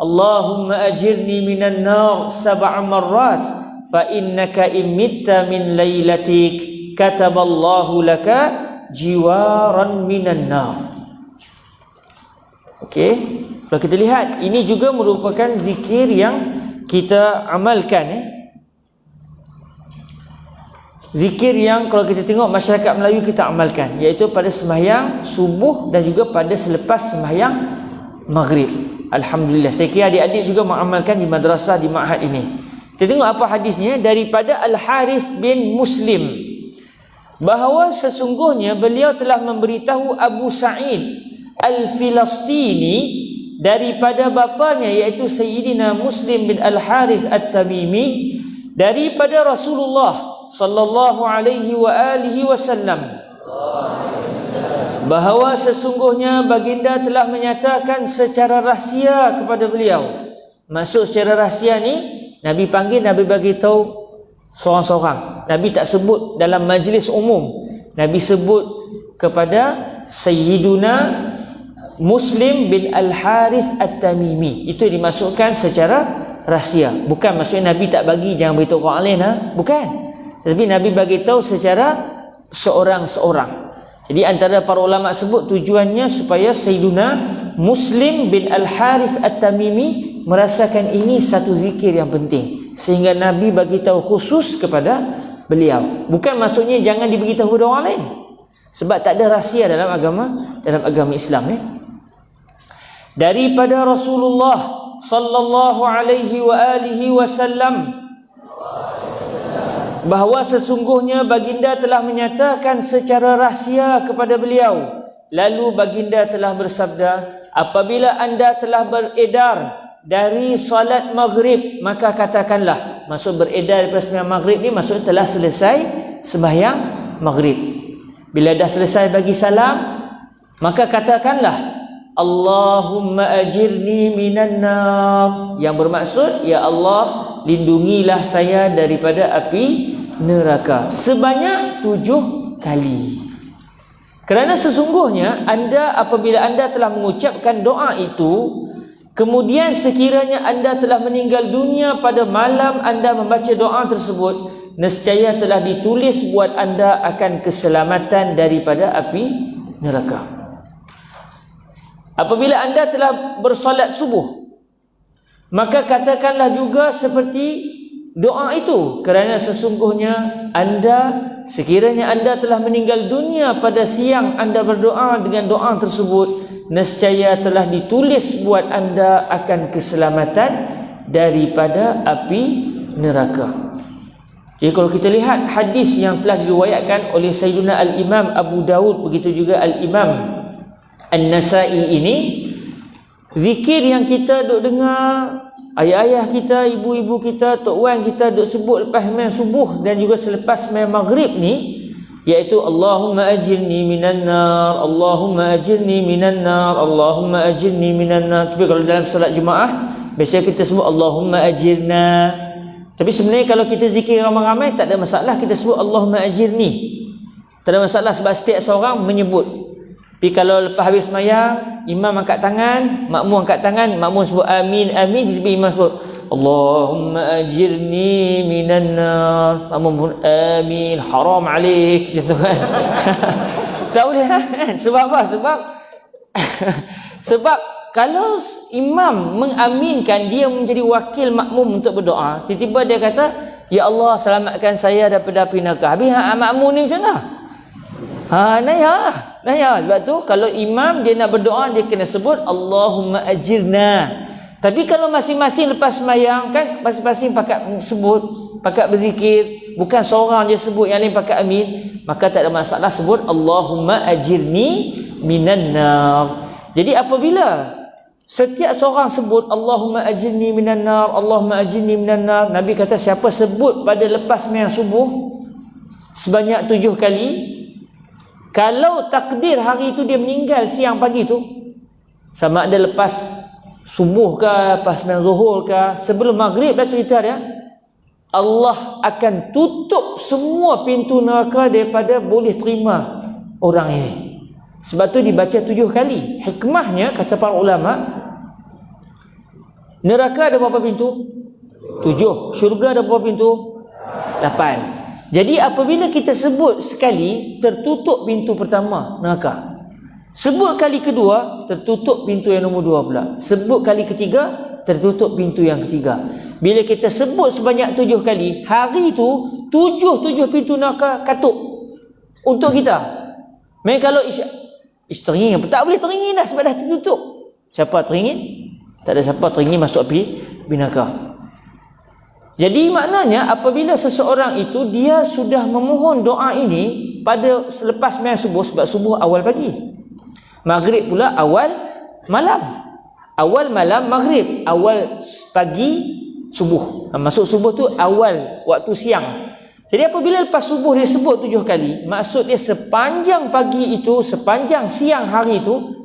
اللهم أجرني من النار 7 مرات فإنك إن مت من ليلتك كتب الله لك jiwaran minan nar. Okey, kalau kita lihat ini juga merupakan zikir yang kita amalkan. Zikir yang kalau kita tengok masyarakat Melayu kita amalkan, iaitu pada sembahyang subuh dan juga pada selepas sembahyang maghrib. Alhamdulillah, saya kira adik-adik juga mengamalkan di madrasah, di ma'had ini. Kita tengok apa hadisnya daripada Al-Harith bin Muslim, bahawa sesungguhnya beliau telah memberitahu Abu Sa'id Al-Filastini daripada bapanya, iaitu Sayyidina Muslim bin Al-Harith At-Tamimi, daripada Rasulullah sallallahu alaihi wa alihi wasallam, bahawa sesungguhnya baginda telah menyatakan secara rahsia kepada beliau. Maksud secara rahsia ni, Nabi panggil, Nabi bagi tahu seorang-seorang. Nabi tak sebut dalam majlis umum. Nabi sebut kepada Sayyiduna Muslim bin Al-Harith At-Tamimi. Itu dimasukkan secara rahsia. Bukan maksudnya Nabi tak bagi, jangan beritahu orang lain, bukan. Tapi Nabi bagi tahu secara seorang-seorang. Jadi antara para ulama sebut tujuannya supaya Sayyiduna Muslim bin Al-Harith At-Tamimi merasakan ini satu zikir yang penting, sehingga Nabi bagi tahu khusus kepada beliau. Bukan maksudnya jangan diberitahu kepada orang lain, sebab tak ada rahsia dalam agama Islam ni. Daripada Rasulullah sallallahu alaihi wa alihi wasallam, bahawa sesungguhnya baginda telah menyatakan secara rahsia kepada beliau. Lalu baginda telah bersabda, apabila anda telah beredar dari salat maghrib, maka katakanlah, maksud beredar daripada sembahyang maghrib ni maksudnya telah selesai sembahyang maghrib. Bila dah selesai bagi salam, maka katakanlah Allahumma ajirni minan nar, yang bermaksud, ya Allah, lindungilah saya daripada api neraka, sebanyak 7 kali. Kerana sesungguhnya anda, apabila anda telah mengucapkan doa itu, kemudian sekiranya anda telah meninggal dunia pada malam anda membaca doa tersebut, nescaya telah ditulis buat anda akan keselamatan daripada api neraka. Apabila anda telah bersolat subuh, maka katakanlah juga seperti doa itu, kerana sesungguhnya anda, sekiranya anda telah meninggal dunia pada siang anda berdoa dengan doa tersebut, nescaya telah ditulis buat anda akan keselamatan daripada api neraka. Jadi kalau kita lihat hadis yang telah diriwayatkan oleh Sayyidina Al-Imam Abu Daud, begitu juga Al-Imam An-Nasa'i ini, zikir yang kita duk dengar ayah-ayah kita, ibu-ibu kita, tok wan kita duk sebut lepas main subuh dan juga selepas main maghrib ni, iaitu Allahumma ajirni minan nar, Allahumma ajirni minan nar, Allahumma ajirni minan nar. Tapi kalau dalam solat Jumaat biasanya kita sebut Allahumma ajirna. Tapi sebenarnya kalau kita zikir ramai-ramai tak ada masalah kita sebut Allahumma ajirni. Tak ada masalah sebab setiap seorang menyebut. Tapi kalau lepas habis sembahyang, imam angkat tangan, makmum angkat tangan, makmum sebut amin, amin, tiba-tiba imam sebut Allahumma ajirni minan nar, makmum pun amin, haram alik, macam tu kan. Tak boleh kan? Sebab apa? Sebab kalau imam mengaminkan, dia menjadi wakil makmum untuk berdoa, tiba-tiba dia kata, ya Allah selamatkan saya daripada api neraka. Habis makmum ni macam mana? Naya. Sebab tu kalau imam dia nak berdoa, dia kena sebut Allahumma ajirna. Tapi kalau masing-masing lepas sembahyang kan, masing-masing pakat sebut, pakat berzikir, bukan seorang je sebut, yang lain pakat amin, maka tak ada masalah sebut Allahumma ajirni minan nar. Jadi apabila setiap seorang sebut Allahumma ajirni minan nar, Allahumma ajirni minan nar, Nabi kata siapa sebut pada lepas sembahyang subuh sebanyak 7 kali, kalau takdir hari itu dia meninggal siang pagi tu, sama ada lepas subuh ke, lepas sembahyang zuhur ke, sebelum maghrib dah cerita dia, Allah akan tutup semua pintu neraka daripada boleh terima orang ini. Sebab tu dibaca 7 kali. Hikmahnya kata para ulama, neraka ada berapa pintu? 7. Syurga ada berapa pintu? 8. Jadi apabila kita sebut sekali, tertutup pintu pertama neraka. Sebut kali kedua, tertutup pintu yang nombor 2 pula. Sebut kali ketiga, tertutup pintu yang ketiga. Bila kita sebut sebanyak 7 kali, hari itu 7 pintu neraka katuk untuk kita. Memang kalau teringin, tak boleh teringin dah sebab dah tertutup. Siapa teringin? Tak ada siapa teringin masuk api neraka. Jadi maknanya apabila seseorang itu dia sudah memohon doa ini pada selepas sembahyang subuh, sebab subuh awal pagi, maghrib pula awal malam, awal malam maghrib, awal pagi subuh. Masuk subuh tu awal waktu siang. Jadi apabila lepas subuh dia sebut 7 kali, maksud dia sepanjang pagi itu, sepanjang siang hari itu,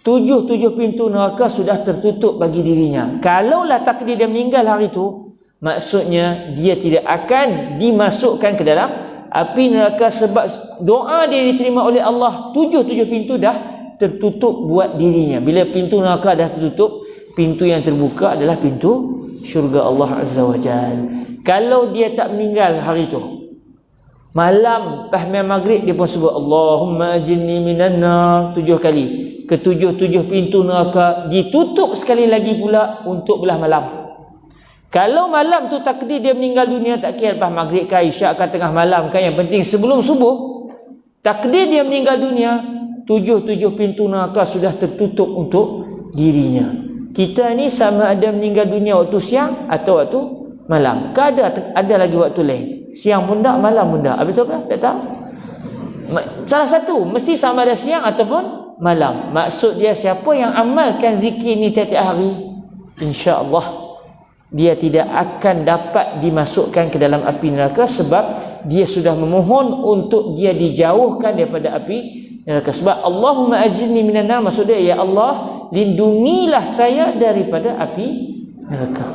7 pintu neraka sudah tertutup bagi dirinya. Kalaulah takdir dia meninggal hari itu, maksudnya dia tidak akan dimasukkan ke dalam api neraka sebab doa dia diterima oleh Allah. 7 pintu dah tertutup buat dirinya. Bila pintu neraka dah tertutup, pintu yang terbuka adalah pintu syurga Allah Azza wa Jalla. Kalau dia tak meninggal hari itu, malam lepas maghrib dia pun sebut Allahumma ajirni minan nar 7 kali. Ke-7 pintu neraka ditutup sekali lagi pula untuk belah malam. Kalau malam tu takdir dia meninggal dunia, tak kira lepas maghrib ke, isyak ke, tengah malam ke, yang penting sebelum subuh takdir dia meninggal dunia, 7 pintu neraka sudah tertutup untuk dirinya. Kita ni sama ada meninggal dunia waktu siang atau waktu malam. Ke ada lagi waktu lain, siang pun tak, malam pun tak. Betul ke? Tak tahu. Salah satu mesti sama ada siang ataupun malam. Maksud dia siapa yang amalkan zikir ni tiap-tiap hari, insya-Allah dia tidak akan dapat dimasukkan ke dalam api neraka sebab dia sudah memohon untuk dia dijauhkan daripada api neraka. Sebab Allahumma ajirni minan nar, maksud dia ya Allah lindungilah saya daripada api neraka.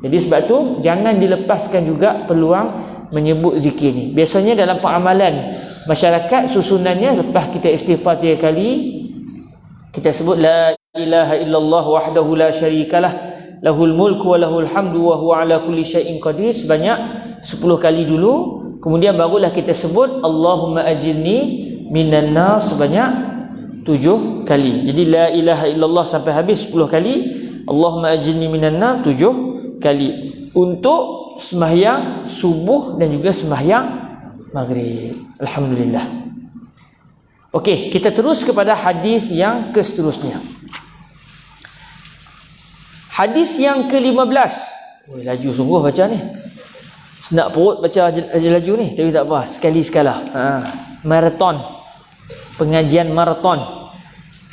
Jadi sebab tu jangan dilepaskan juga peluang menyebut zikir ni. Biasanya dalam peramalan masyarakat susunannya lepas kita istighfar 3 kali, kita sebut la ilaha illallah wahdahu la syarikalah lahul mulku wa lahul hamdu wa huwa ala kulli syai'in qadir sebanyak 10 kali dulu. Kemudian barulah kita sebut Allahumma ajirni minan nar sebanyak 7 kali. Jadi la ilaha illallah sampai habis 10 kali, Allahumma ajirni minan nar 7 kali untuk sembahyang subuh dan juga sembahyang maghrib. Alhamdulillah. Okey, kita terus kepada hadis yang seterusnya. Hadis yang ke-15. Laju sungguh baca ni. Senak perut baca laju ni, tapi tak apa, sekali sekala. Maraton. Pengajian maraton.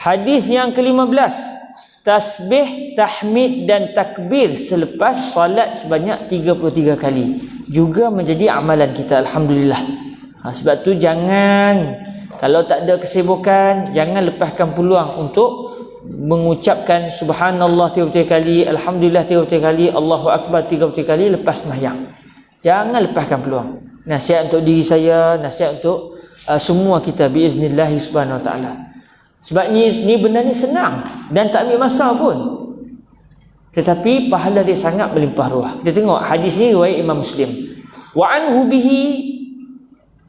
Hadis yang ke-15, tasbih, tahmid dan takbir selepas solat sebanyak 33 kali juga menjadi amalan kita, alhamdulillah. Sebab tu jangan, kalau tak ada kesibukan, jangan lepaskan peluang untuk mengucapkan subhanallah 33 kali, alhamdulillah 33 kali, Allahu akbar 33 kali lepas sembahyang. Jangan lepaskan peluang. Nasihat untuk diri saya, nasihat untuk semua kita biiznillah subhanahu wa taala. Sebab ni benda ni senang dan tak ambil masa pun, tetapi pahala dia sangat melimpah ruah. Kita tengok hadis ni riwayat Imam Muslim. Wa anhu bihi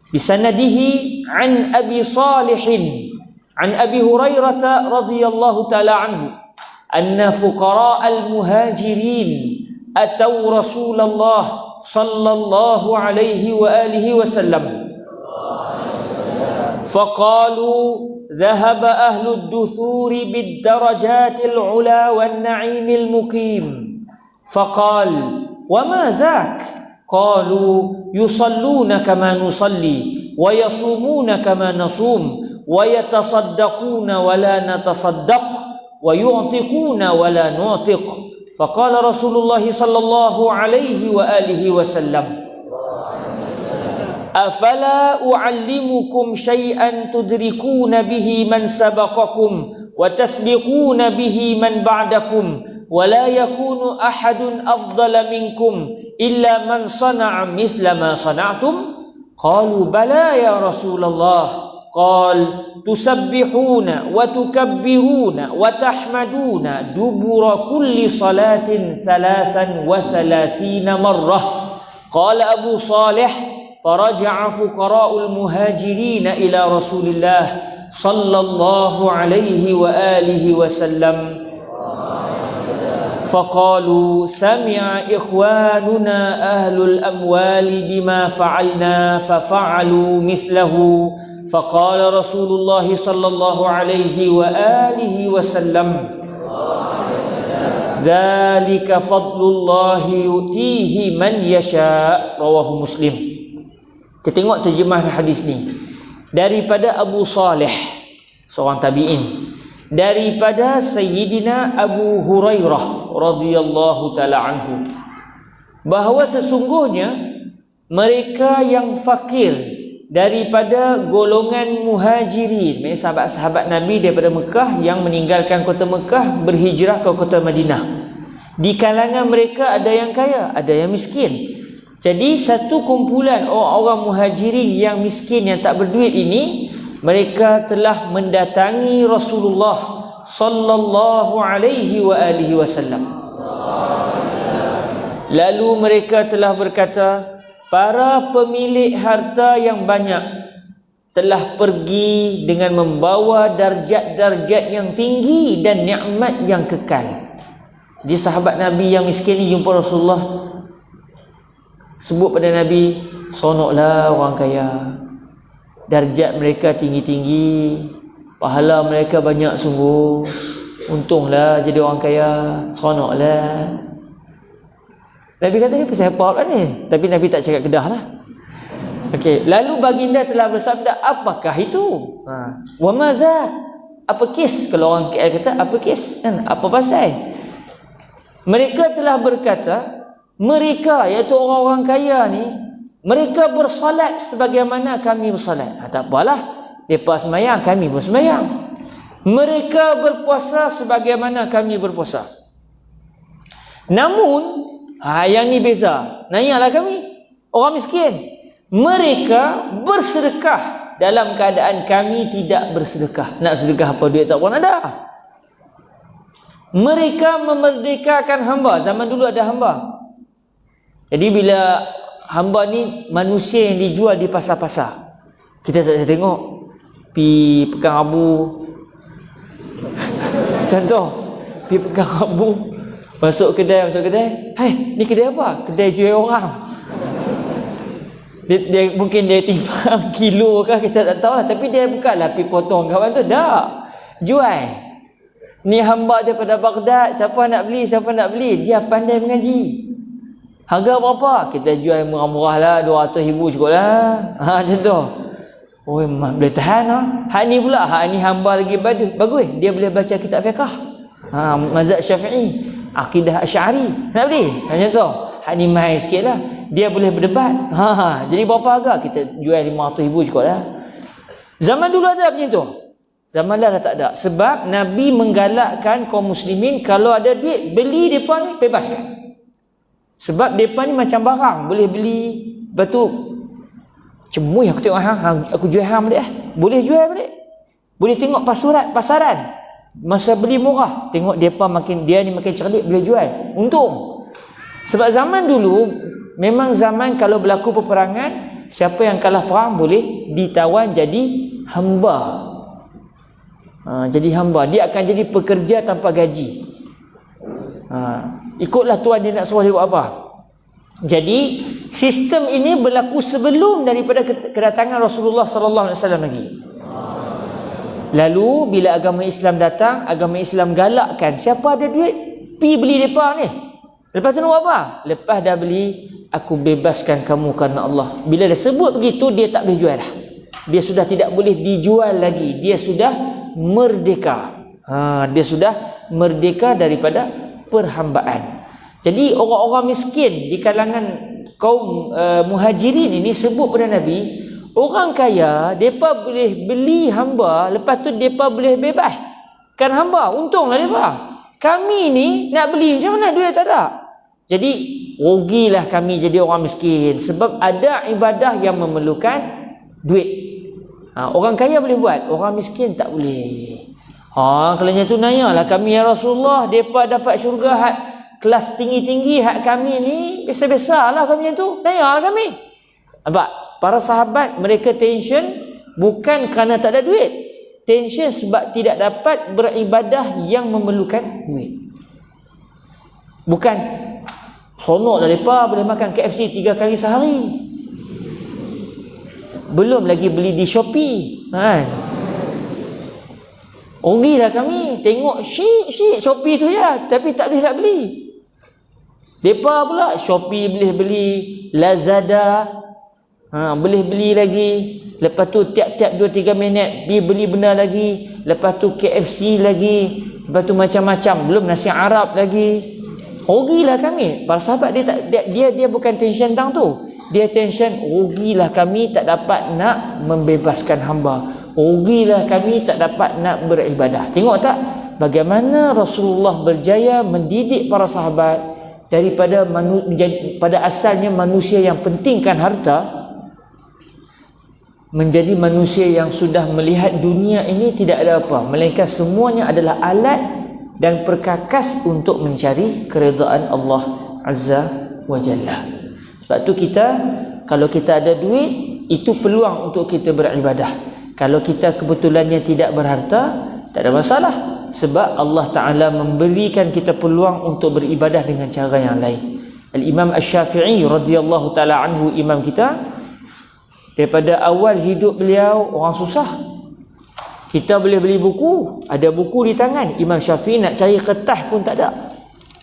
bisanadihi an Abi Salih an Abi Hurairah radhiyallahu taala anhu anna fuqara al-muhajirin atau Rasulullah sallallahu alaihi wa alihi wasallam faqalu ذهب أهل الدثور بالدرجات العلا والنعيم المقيم فقال وما ذاك قالوا يصلون كما نصلي ويصومون كما نصوم ويتصدقون ولا نتصدق ويعتقون ولا نعتق فقال رسول الله صلى الله عليه وآله وسلم أفلا أعلمكم شيئا تدركون به من سبقكم وتسبقون به من بعدكم ولا يكون أحد أفضل منكم إلا من صنع مثل ما صنعتم قالوا بلى يا رسول الله قال تسبحون وتكبرون وتحمدون دبر كل صلاة 33 مرة قال أبو صالح فرجع فقراء المهاجرين إلى رسول الله صلى الله عليه وآله وسلم فقالوا سمع إخواننا أهل الأموال بما فعلنا ففعلوا مثله فقال رسول الله صلى الله عليه وآله وسلم ذلك فضل الله يؤتيه من يشاء رواه مسلم. Kita tengok terjemahan hadis ni daripada Abu Salih, seorang tabi'in, daripada Sayyidina Abu Hurairah radhiyallahu taala anhu, bahawa sesungguhnya mereka yang fakir daripada golongan muhajirin, sahabat-sahabat Nabi daripada Mekah yang meninggalkan kota Mekah berhijrah ke kota Madinah, di kalangan mereka ada yang kaya, ada yang miskin. Jadi satu kumpulan orang muhajirin yang miskin, yang tak berduit ini, mereka telah mendatangi Rasulullah sallallahu alaihi wa alihi wasallam. Lalu mereka telah berkata, para pemilik harta yang banyak telah pergi dengan membawa darjat-darjat yang tinggi dan nikmat yang kekal. Jadi sahabat Nabi yang miskin ni jumpa Rasulullah, sebut pada Nabi, sonoklah orang kaya, darjat mereka tinggi-tinggi, pahala mereka banyak sungguh, untunglah jadi orang kaya, sonoklah. Nabi kata ni pasal apa ni? Tapi Nabi tak cakap Kedah lah. Okey, lalu baginda telah bersabda, apakah itu? Wa maza? Apa kes? Kalau orang KL kata apa kes? Kan? Apa pasal? Mereka telah berkata, mereka iaitu orang-orang kaya ni, mereka bersolat sebagaimana kami bersolat. Tak apalah, mereka sembahyang, kami pun sembahyang. Mereka berpuasa sebagaimana kami berpuasa. Namun yang ni beza. Nanyalah kami, orang miskin, mereka bersedekah dalam keadaan kami tidak bersedekah. Nak sedekah apa, duit tak pun ada. Mereka memerdekakan hamba. Zaman dulu ada hamba. Jadi bila hamba ni manusia yang dijual di pasar-pasar, kita saya tengok pi pegang abu contoh, pi pegang abu, masuk kedai, hai ni kedai apa? Kedai jual orang. Dia mungkin dia timbang kilo kah, kita tak tahu lah, tapi dia bukanlah pi potong kawan tu, dah jual. Ni hamba daripada Baghdad, siapa nak beli, dia pandai mengaji. Harga berapa? Kita jual murah-murah lah, 200,000 cukup lah. Macam tu. Oh, boleh tahan lah. Hak ni pula, hak ni hamba lagi bagus. Dia boleh baca kitab fiqh. Mazhab Syafi'i, akidah Asy'ari. Nak boleh? Macam tu. Hak ni mahal sikit lah. Dia boleh berdebat. Jadi berapa harga? Kita jual 500,000 cukup lah. Zaman dulu ada macam tu. Zaman dah tak ada. Sebab Nabi menggalakkan kaum muslimin kalau ada duit, beli mereka ni, bebaskan. Sebab mereka ni macam barang. Boleh beli. Lepas tu, cemuih aku tengok hang, aku jual hang balik. Boleh jual balik. Boleh tengok pasaran. Masa beli murah, tengok dia ni makin cerdik, boleh jual. Untung. Sebab zaman dulu memang zaman kalau berlaku peperangan, siapa yang kalah perang boleh ditawan jadi hamba. Jadi hamba, dia akan jadi pekerja tanpa gaji. Ikutlah tuan dia nak suruh dia buat apa. Jadi sistem ini berlaku sebelum daripada kedatangan Rasulullah sallallahu alaihi wasallam lagi. Lalu bila agama Islam datang, agama Islam galakkan siapa ada duit, pi beli depa ni. Lepas tu nak buat apa? Lepas dah beli, aku bebaskan kamu kerana Allah. Bila dia sebut begitu, dia tak boleh jual dah. Dia sudah tidak boleh dijual lagi. Dia sudah merdeka. Dia sudah merdeka daripada perhambaan. Jadi orang-orang miskin di kalangan kaum muhajirin ini sebut pada Nabi, orang kaya mereka boleh beli hamba, lepas tu mereka boleh bebas kan hamba, untunglah mereka. Kami ni nak beli macam mana, duit tak ada. Jadi rugilah kami jadi orang miskin, sebab ada ibadah yang memerlukan duit. Orang kaya boleh buat, orang miskin tak boleh. Kalau macam tu nanyalah kami, ya Rasulullah, mereka dapat syurga hak kelas tinggi-tinggi, hak kami ni biasa-biasa lah kami macam tu. Nanyalah kami. Nampak? Para sahabat mereka tension bukan kerana tak ada duit. Tension sebab tidak dapat beribadah yang memerlukan duit. Bukan sonok dah mereka boleh makan KFC 3 kali sehari. Belum lagi beli di Shopee. Rugilah kami. Tengok syik Shopee tu ya, tapi tak boleh nak beli. Mereka pula Shopee boleh beli, Lazada boleh beli lagi. Lepas tu tiap-tiap 2-3 minit dia beli benda lagi. Lepas tu KFC lagi. Lepas tu macam-macam. Belum nasi Arab lagi. Rugilah kami. Para sahabat dia bukan tension tang tu. Dia tension rugilah kami tak dapat nak membebaskan hamba. Rugilah kami tak dapat nak beribadah. Tengok tak bagaimana Rasulullah berjaya mendidik para sahabat daripada pada asalnya manusia yang pentingkan harta menjadi manusia yang sudah melihat dunia ini tidak ada apa, melainkan semuanya adalah alat dan perkakas untuk mencari keredaan Allah Azza wa Jalla. Sebab tu kalau kita ada duit, itu peluang untuk kita beribadah. Kalau kita kebetulannya tidak berharta, tak ada masalah. Sebab Allah Ta'ala memberikan kita peluang untuk beribadah dengan cara yang lain. Al-Imam Asy-Syafi'i radhiyallahu ta'ala anhu, imam kita, daripada awal hidup beliau orang susah. Kita boleh beli buku, ada buku di tangan. Imam Syafi'i nak cari kertas pun tak ada.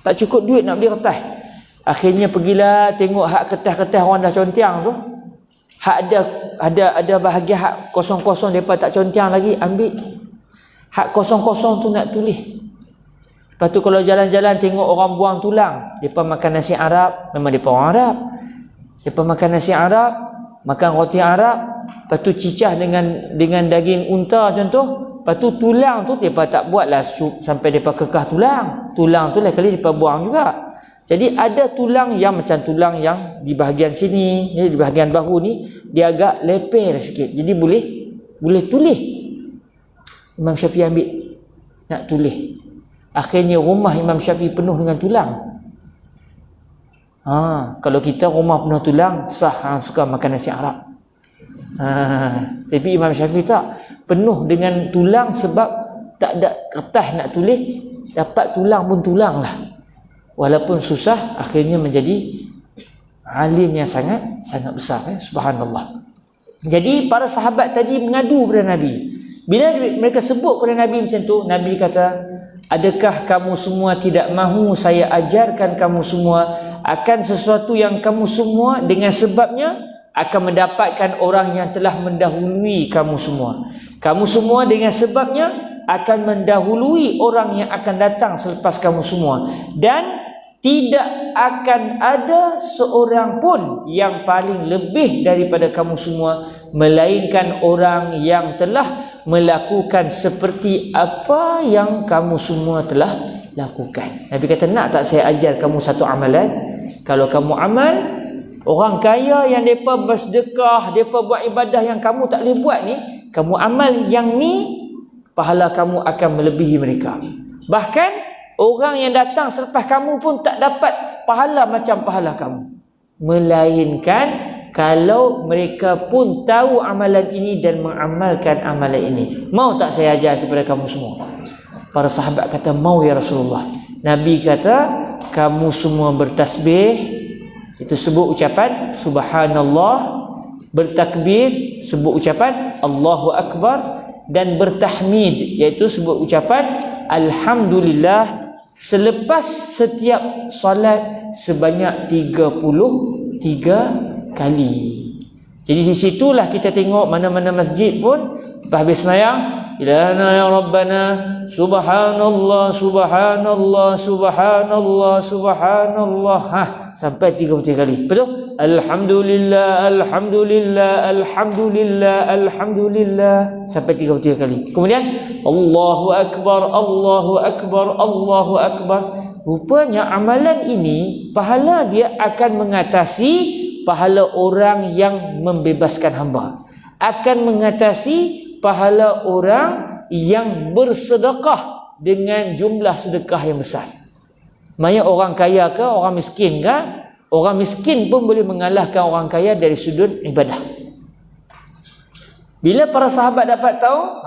Tak cukup duit nak beli kertas. Akhirnya pergilah tengok hak kertas-kertas orang dah contiang tu. Hak ada bahagian hak kosong-kosong mereka tak contiang lagi, ambil. Hak kosong-kosong tu nak tulis. Lepas tu kalau jalan-jalan tengok orang buang tulang, mereka makan nasi Arab, memang mereka orang Arab. Mereka makan nasi Arab, makan roti Arab, lepas tu cicah dengan daging unta contoh. Lepas tu tulang tu mereka tak buatlah sup sampai mereka kekah tulang. Tulang tu lain kali mereka buang juga. Jadi ada tulang yang macam tulang yang di bahagian sini, di bahagian bahu ni dia agak leper sikit. Jadi boleh tulis. Imam Syafi'i ambil nak tulis. Akhirnya rumah Imam Syafi'i penuh dengan tulang. Kalau kita rumah penuh tulang, sah suka makan nasi Arab. Tapi Imam Syafi'i tak, penuh dengan tulang sebab tak ada kertas nak tulis, dapat tulang pun tulang lah. Walaupun susah, akhirnya menjadi alim yang sangat besar. Subhanallah. Jadi para sahabat tadi mengadu kepada Nabi. Bila mereka sebut kepada Nabi macam tu, Nabi kata, adakah kamu semua tidak mahu saya ajarkan kamu semua akan sesuatu yang kamu semua dengan sebabnya akan mendapatkan orang yang telah mendahului kamu semua. Kamu semua dengan sebabnya akan mendahului orang yang akan datang selepas kamu semua. Dan tidak akan ada seorang pun yang paling lebih daripada kamu semua, melainkan orang yang telah melakukan seperti apa yang kamu semua telah lakukan. Nabi kata, nak tak saya ajar kamu satu amalan? Kalau kamu amal, orang kaya yang mereka bersedekah, mereka buat ibadah yang kamu tak boleh buat ni, kamu amal yang ni, pahala kamu akan melebihi mereka. Bahkan orang yang datang selepas kamu pun tak dapat pahala macam pahala kamu, melainkan kalau mereka pun tahu amalan ini dan mengamalkan amalan ini. Mau tak saya ajar kepada kamu semua? Para sahabat kata, mau ya Rasulullah. Nabi kata, kamu semua bertasbih, itu sebut ucapan subhanallah, bertakbir sebut ucapan Allahu Akbar, dan bertahmid iaitu sebut ucapan alhamdulillah selepas setiap solat sebanyak 33 kali. Jadi di situlah kita tengok mana-mana masjid pun lepas habis sembahyang, ilahana ya rabbana subhanallah subhanallah subhanallah subhanallah, sampai 33 kali. Betul? Alhamdulillah alhamdulillah alhamdulillah alhamdulillah sampai 33 kali. Kemudian Allahu akbar Allahu akbar Allahu akbar. Rupanya amalan ini pahala dia akan mengatasi pahala orang yang membebaskan hamba, akan mengatasi pahala orang yang bersedekah dengan jumlah sedekah yang besar. Maya orang kaya ke orang miskin ke, orang miskin pun boleh mengalahkan orang kaya dari sudut ibadah. Bila para sahabat dapat tahu,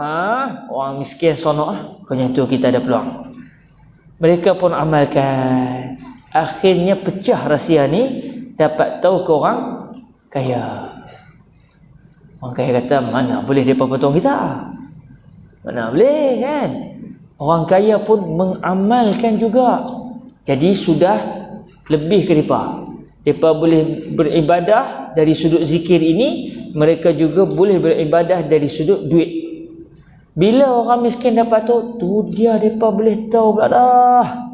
orang miskin sonok kena tu kita ada peluang, mereka pun amalkan. Akhirnya pecah rahsia ni, dapat tahu ke orang kaya. Orang kaya kata, mana boleh mereka potong kita? Mana boleh kan? Orang kaya pun mengamalkan juga. Jadi sudah lebih ke mereka. Mereka boleh beribadah dari sudut zikir ini, mereka juga boleh beribadah dari sudut duit. Bila orang miskin dapat tahu, tu dia mereka boleh tahu pula dah.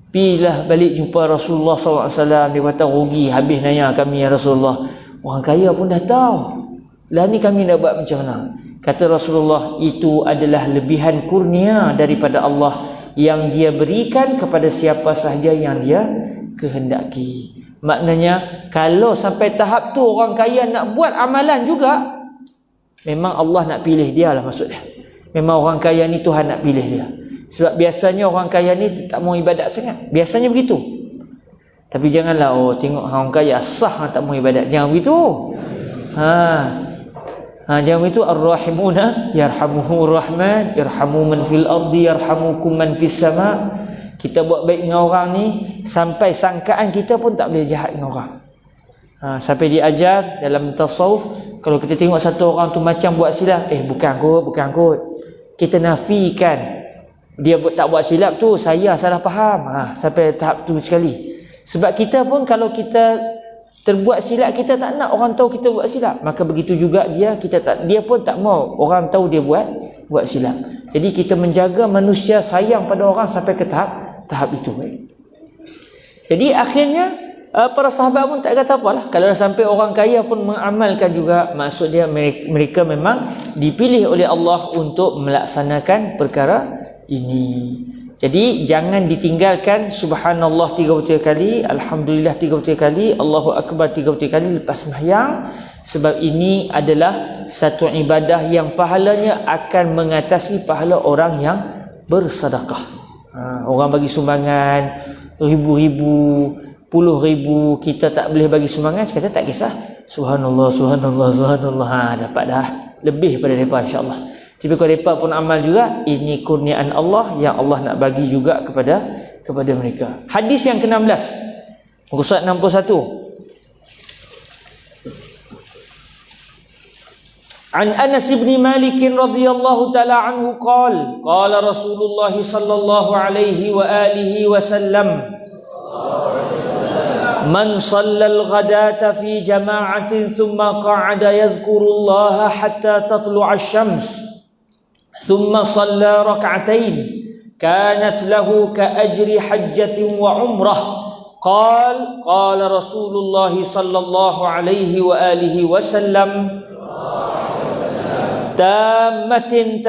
Pilah balik jumpa Rasulullah SAW, dia kata, rugi habis naya kami ya Rasulullah. Orang kaya pun dah tahu. Lah ni kami nak buat macam mana? Kata Rasulullah, itu adalah lebihan kurnia daripada Allah yang dia berikan kepada siapa sahaja yang dia kehendaki. Maknanya kalau sampai tahap tu orang kaya nak buat amalan juga, memang Allah nak pilih dia lah maksud dia. Memang orang kaya ni Tuhan nak pilih dia. Sebab biasanya orang kaya ni tak mau ibadat sangat. Biasanya begitu. Tapi janganlah tengok orang kaya sah tak mau ibadat. Jangan begitu. Jangan begitu. Ar-rahimuna yarhamuhur rahman yarhamu man fil ardi yarhamukum man fis sama. Kita buat baik dengan orang ni sampai sangkaan kita pun tak boleh jahat dengan orang. Sampai diajar dalam tasawuf, kalau kita tengok satu orang tu macam buat silap, bukan kot. Kita nafikan dia tak buat silap tu, saya salah faham. Sampai tahap tu sekali. Sebab kita pun kalau kita terbuat silap, kita tak nak orang tahu kita buat silap. Maka begitu juga dia pun tak mau orang tahu dia buat silap. Jadi kita menjaga manusia sayang pada orang sampai ke tahap itu. Jadi akhirnya para sahabat pun tak kata apalah. Kalau dah sampai orang kaya pun mengamalkan juga, maksud dia mereka memang dipilih oleh Allah untuk melaksanakan perkara ini. Jadi jangan ditinggalkan subhanallah 33 kali, alhamdulillah 33 kali, Allahu akbar 33 kali lepas sembahyang, sebab ini adalah satu ibadah yang pahalanya akan mengatasi pahala orang yang bersedekah. Orang bagi sumbangan ribu-ribu, puluh ribu, kita tak boleh bagi sumbangan, kata tak kisah, subhanallah subhanallah subhanallah, dapat dah lebih pada mereka insya-Allah. Tapi kalau mereka pun amal juga, ini kurniaan Allah yang Allah nak bagi juga kepada mereka. Hadis yang ke-16, muka surat 61. An Anas bin Malik radhiyallahu taala anhu qala Rasulullah sallallahu alaihi wa alihi wasallam Man shallal ghadata fi jama'atin thumma qa'ada yadhkurullaha hatta tatlu'a asy-syams thumma shalla rak'atain kanat lahu ka ajri hajjatin wa umrah. Qala Rasulullah sallallahu alaihi wa alihi wasallam tammatin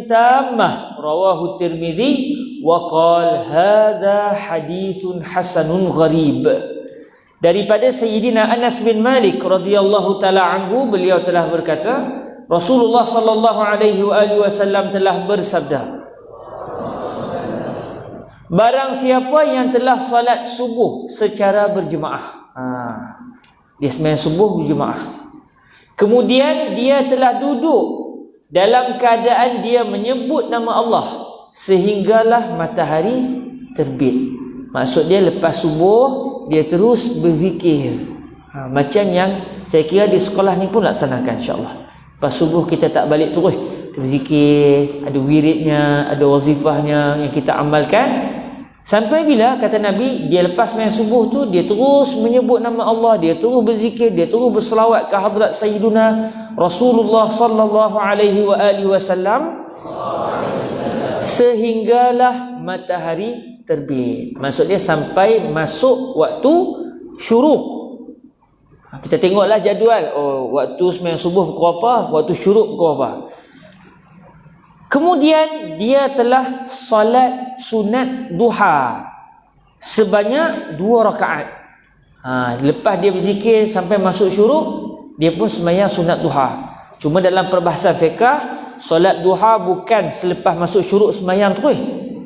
tammah rawahu Tirmidzi wa qala hadza haditsun hasanun gharib. Daripada Sayyidina Anas bin Malik radhiyallahu taala anhu, beliau telah berkata, Rasulullah sallallahu alaihi wasallam telah bersabda, barang siapa yang telah salat subuh secara berjemaah, dia sembahyang subuh berjemaah, kemudian dia telah duduk dalam keadaan dia menyebut nama Allah sehinggalah matahari terbit. Maksud dia lepas subuh dia terus berzikir. Macam yang saya kira di sekolah ni pun laksanakan, insya-Allah. Lepas subuh kita tak balik terus, berzikir, ada wiridnya, ada wazifahnya yang kita amalkan. Sampai bila kata Nabi, dia lepas main subuh tu dia terus menyebut nama Allah, dia terus berzikir, dia terus berselawat ke hadrat Sayyiduna Rasulullah sallallahu alaihi wasallam sehinggalah matahari terbit. Maksud dia sampai masuk waktu syuruk. Kita tengoklah jadual, waktu sembahyang subuh pukul apa, waktu syuruk pukul apa. Kemudian dia telah salat sunat duha sebanyak 2 rakaat. Lepas dia berzikir sampai masuk syuruk, dia pun sembahyang sunat duha. Cuma dalam perbahasan fiqh, solat duha bukan selepas masuk syuruk sembahyang terus.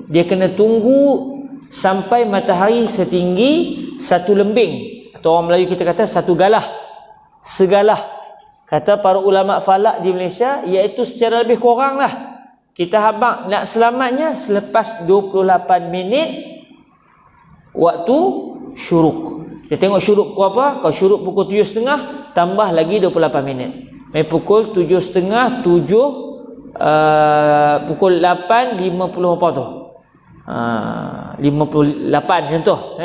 Dia kena tunggu sampai matahari setinggi 1 lembing, atau orang Melayu kita kata 1 galah. Segalah kata para ulama falak di Malaysia, iaitu secara lebih kurang lah kita habaq nak selamatnya selepas 28 minit waktu syuruk. Kita tengok syuruk pukul apa. Kalau syuruk pukul 7.30 tambah lagi 28 minit. Pukul 7.30, 7 pukul 8.50 apa tu? 58 contoh,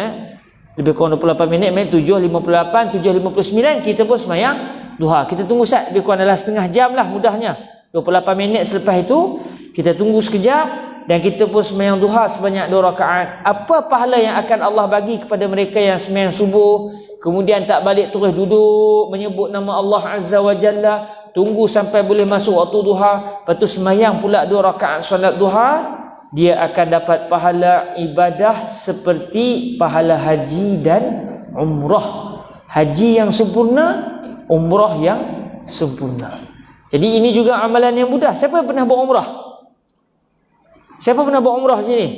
lebih kurang 28 minit, 7.58, 7.59 kita pun sembahyang duha. Kita tunggu Ustaz, lebih kurang dalam setengah jam lah mudahnya. 28 minit selepas itu kita tunggu sekejap dan kita pun sembahyang duha sebanyak 2 rakaat. Apa pahala yang akan Allah bagi kepada mereka yang sembahyang subuh kemudian tak balik terus duduk menyebut nama Allah Azza wa Jalla, tunggu sampai boleh masuk waktu duha, lepas tu sembahyang pula 2 rakaat solat duha, dia akan dapat pahala ibadah seperti pahala haji dan umrah. Haji yang sempurna, umrah yang sempurna. Jadi ini juga amalan yang mudah. Siapa yang pernah buat umrah? Siapa pernah buat umrah sini?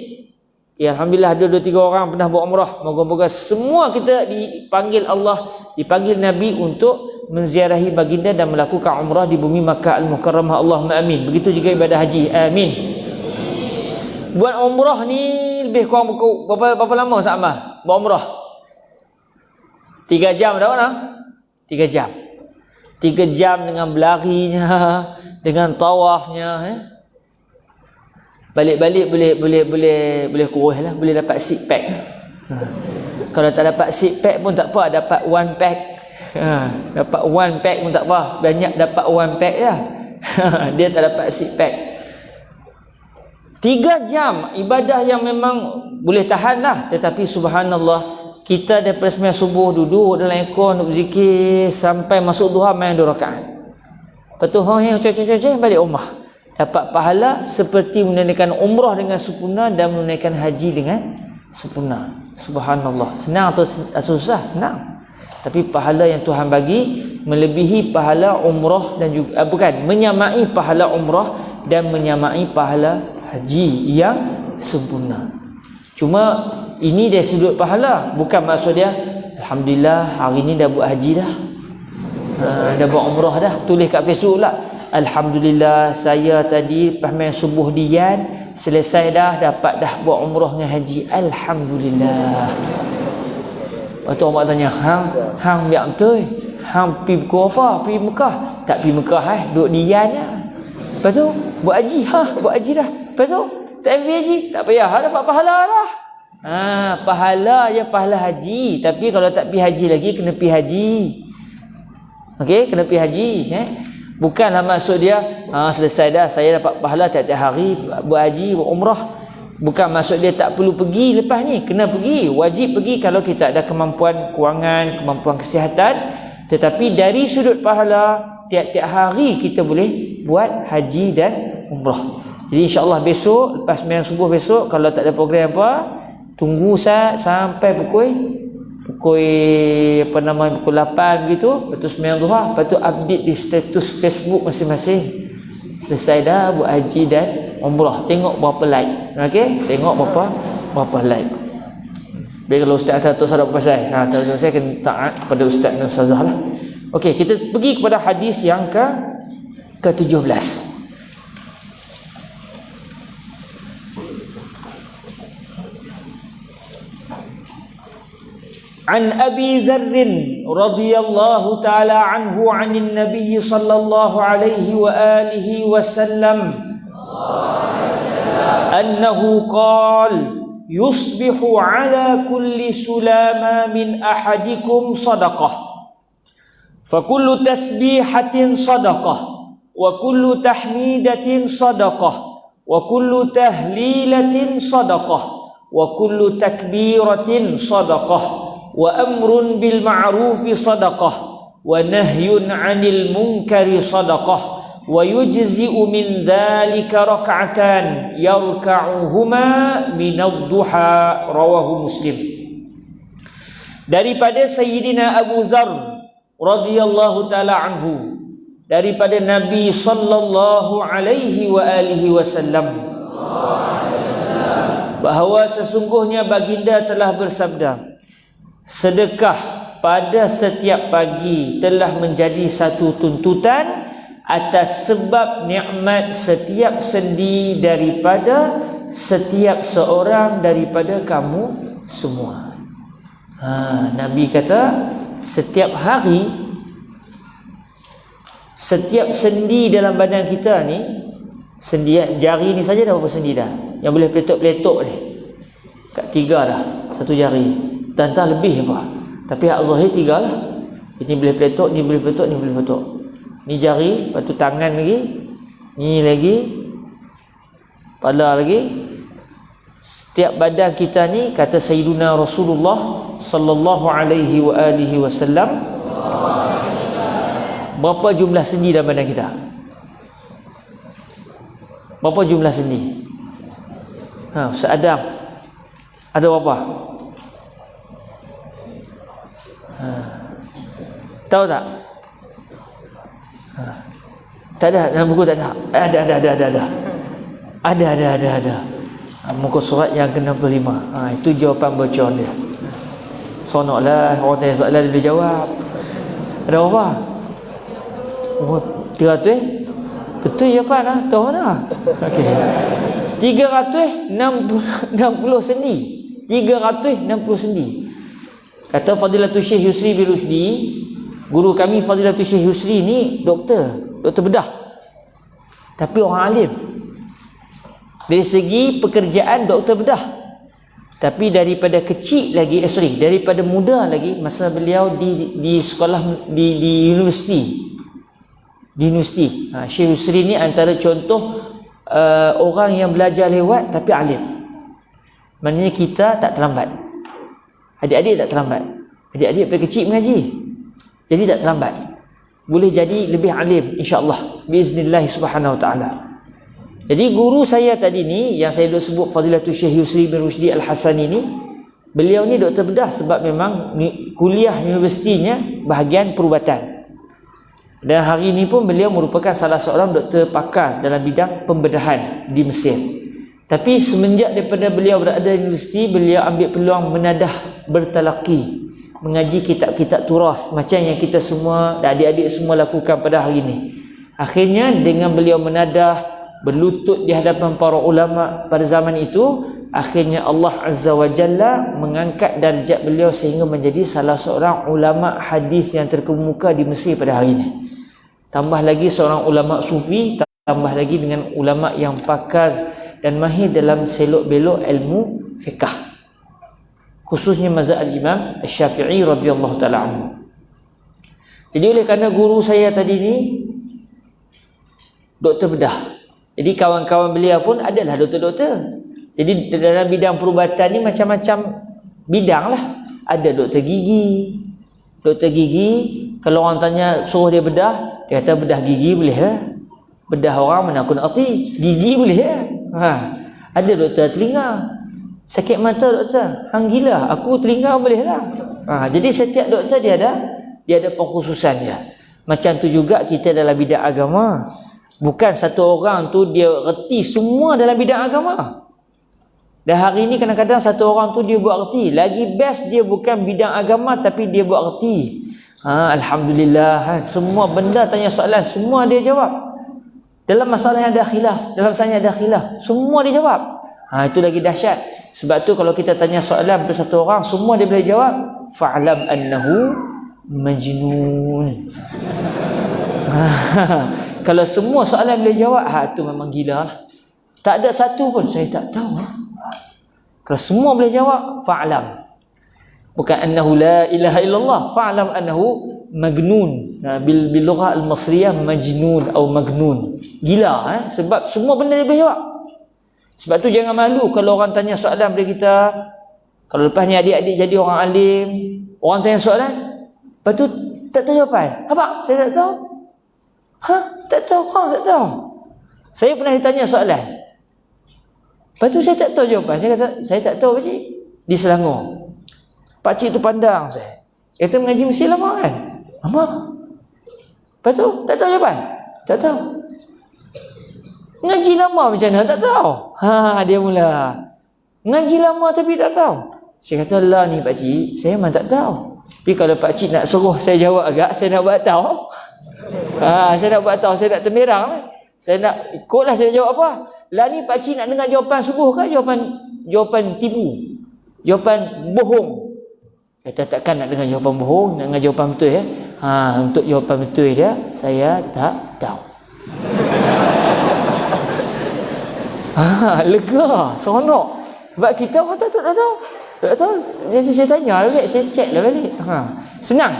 Ya, alhamdulillah ada 2-3 orang pernah buat umrah. Moga-moga semua kita dipanggil Allah, dipanggil Nabi untuk menziarahi baginda dan melakukan umrah di bumi Makkah Al-Mukarramah. Allahumma amin. Begitu juga ibadah haji. Amin. Buat umrah ni lebih kurang berapa lama Ustaz Ahmad buat umrah? 3 jam dah mana? 3 jam. 3 jam dengan berlarinya, dengan tawafnya, Balik-balik boleh kurus lah, boleh dapat seat pack. Kalau tak dapat seat pack pun tak apa, dapat 1 pack. Dapat 1 pack pun tak apa, banyak dapat 1 pack lah. Dia tak dapat seat pack. 3 jam ibadah yang memang boleh tahan lah. Tetapi subhanallah, kita daripada sembahyang subuh duduk dalam aircon duduk berzikir sampai masuk duha main 2 rakaat. Lepas tu balik rumah. Dapat pahala seperti menunaikan umrah dengan sempurna dan menunaikan haji dengan sempurna. Subhanallah. Senang atau susah? Senang. Tapi pahala yang Tuhan bagi melebihi pahala umrah dan juga menyamai pahala umrah dan menyamai pahala haji yang sempurna. Cuma ini dari sudut pahala, bukan maksud dia alhamdulillah hari ni dah buat haji dah. Dah buat umrah dah, tulis kat Facebook lah, alhamdulillah saya tadi lepas main subuh di Yan selesai dah, dapat dah buat umrah dengan haji, alhamdulillah. Waktu orang tanya, hang biar betul, hang pergi pukul apa? Pergi Mekah? Tak pergi Mekah duduk di Yan je. Lepas tu buat haji, buat haji dah. Lepas tu tak pergi haji, tak payah, dapat pahala lah. Pahala je pahala haji. Tapi kalau tak pergi haji lagi, kena pergi haji. Okey, kena pergi haji. Bukanlah maksud dia, selesai dah, saya dapat pahala tiap-tiap hari buat haji, buat umrah. Bukan maksud dia tak perlu pergi lepas ni. Kena pergi, wajib pergi kalau kita ada kemampuan kewangan, kemampuan kesihatan. Tetapi dari sudut pahala, tiap-tiap hari kita boleh buat haji dan umrah. Jadi insya-Allah besok, lepas sembahyang subuh besok, kalau tak ada program apa, tunggu sampai pukul 8 begitu, lepas tu sembahyang duha, lepas tu update di status Facebook masing-masing. Selesai dah buat haji dan umrah. Tengok berapa like. Okey, tengok berapa like. Biar kalau ustaz tak tahu apa pasal. Tak tahu saya kena taat kepada ustaz dan ustazah lah. Okey, kita pergi kepada hadis yang ke-17. عن أبي ذر رضي الله تعالى عنه عن النبي صلى الله عليه وآله وسلم أنه قال يصبح على كل سلامة من أحدكم صدقة فكل تسبيحة صدقة وكل تحميدة صدقة وكل تهليلة صدقة وكل تكبيرة صدقة وأمر بالمعروف صدقة ونهي عن المنكر صدقة ويجزئ من ذلك ركعتان يركعهما من الضحى رواه مسلم. Daripada Sayyidina Abu Dzar radhiyallahu taala anhu, daripada Nabi sallallahu alaihi wa alihi wasallam, bahawa sesungguhnya baginda telah bersabda, sedekah pada setiap pagi telah menjadi satu tuntutan atas sebab nikmat setiap sendi daripada setiap seorang daripada kamu semua. Nabi kata setiap hari, setiap sendi dalam badan kita ni, sendi jari ni saja dah berapa sendi dah yang boleh peletok-peletok ni, kat 3 dah, satu jari. Tantah lebih apa. Tapi hak zahir 3 lah. Ini boleh peletok, ni boleh peletok, ni boleh peletok. Ni jari, lepas tu tangan lagi, ni lagi, kepala lagi. Setiap badan kita ni, kata Sayyiduna Rasulullah sallallahu alaihi wa alihi wasallam, berapa jumlah sendi dalam badan kita? Berapa jumlah sendi? Ustaz Adam, ada berapa? Tahu tak? Tak ada dalam buku, tak ada. Ada. Muka surat yang ke-65. Itu jawapan bacaan dia. Sonoklah orang tanya soalan dia boleh jawab. Ada apa? 300? Betul jawapan lah. Tahu mana? Okey. 360 sendi. 360 sendi. Kata Fadilatul Syekh Yusri bin Rusdi, guru kami Fadilatul Syekh Yusri ni doktor bedah, tapi orang alim. Dari segi pekerjaan doktor bedah, tapi daripada kecil lagi, daripada muda lagi, masa beliau di sekolah di universiti. Syekh Yusri ni antara contoh orang yang belajar lewat tapi alim. Maknanya kita tak terlambat. Adik-adik tak terlambat. Adik-adik daripada kecil mengaji, jadi tak terlambat. Boleh jadi lebih alim insya-Allah biiznillah subhanahu wa taala. Jadi guru saya tadi ni yang saya duk sebut Fadilatul Syekh Yusri bin Rusdi Al-Hasani ni, beliau ni doktor bedah sebab memang kuliah universitinya bahagian perubatan. Dan hari ini pun beliau merupakan salah seorang doktor pakar dalam bidang pembedahan di Mesir. Tapi semenjak daripada beliau berada di universiti, beliau ambil peluang menadah bertalaqi, mengaji kitab-kitab turas macam yang kita semua dan adik-adik semua lakukan pada hari ini. Akhirnya dengan beliau menadah, berlutut di hadapan para ulama pada zaman itu, akhirnya Allah Azza wa Jalla mengangkat darjat beliau sehingga menjadi salah seorang ulama hadis yang terkemuka di Mesir pada hari ini. Tambah lagi seorang ulama sufi, tambah lagi dengan ulama yang pakar dan mahir dalam selok belok ilmu fiqh. khususnya mazhab al-Imam Syafi'i radhiyallahu taala anhu. Jadi oleh kerana guru saya tadi ni doktor bedah, jadi kawan-kawan beliau pun adalah doktor-doktor. Jadi dalam bidang perubatan ni macam-macam bidang lah. Ada doktor gigi. Doktor gigi, kalau orang tanya suruh dia bedah, dia kata bedah gigi boleh lah. Bedah orang mana aku nak erti, gigi boleh lah. Ada doktor telinga. Sakit mata doktor, hang gila, aku telinga boleh lah. Jadi setiap doktor dia ada pengkhususan dia. Macam tu juga kita dalam bidang agama. Bukan satu orang tu dia reti semua dalam bidang agama. Dan hari ni kadang-kadang satu orang tu dia buat reti. Lagi best dia bukan bidang agama tapi dia buat reti. Alhamdulillah, semua benda tanya soalan semua dia jawab. Dalam masalah yang ada khilaf, dalam masalah yang ada khilaf, semua dia jawab. Itu lagi dahsyat. Sebab tu kalau kita tanya soalan pada satu orang, semua dia boleh jawab. Fa'lam annahu majnun. Kalau semua soalan boleh jawab, tu memang gila lah. Tak ada satu pun saya tak tahu. Kalau semua boleh jawab, fa'lam. Bukan annahu la ilaha illallah, fa'lam annahu magnun. Bil lughah al-masriyah majnun atau magnun. Gila sebab semua benda dia boleh jawab. Sebab tu jangan malu kalau orang tanya soalan pada kita. Kalau lepas ni adik-adik jadi orang alim, orang tanya soalan, lepas tu tak tahu jawapan. Abang, saya tak tahu. Tak tahu. Tak tahu. Saya pernah ditanya soalan. Lepas tu saya tak tahu jawapan. Saya kata, saya tak tahu pakcik. Di Selangor. Pakcik tu pandang saya. Dia kata mengaji mesti lama kan? Lama. Lepas tu tak tahu jawapan. Tak tahu. Ngaji lama macam mana? Tak tahu. Dia mula. Ngaji lama tapi tak tahu. Saya kata, lah ni pakcik, saya memang tak tahu. Tapi kalau pakcik nak suruh saya jawab agak, saya nak buat tahu. Saya nak buat tahu, saya nak termerang. Saya nak ikutlah saya nak jawab apa. Lah ni pakcik nak dengar jawapan sungguh ke jawapan tipu? Jawapan bohong? Kata takkan nak dengar jawapan bohong, nak dengar jawapan betul ya. Untuk jawapan betul dia, saya tak tahu. Lega, seronok. Sebab kita orang tak tahu. Tak tahu. Jadi saya tanya balik, saya check lah balik. Senang.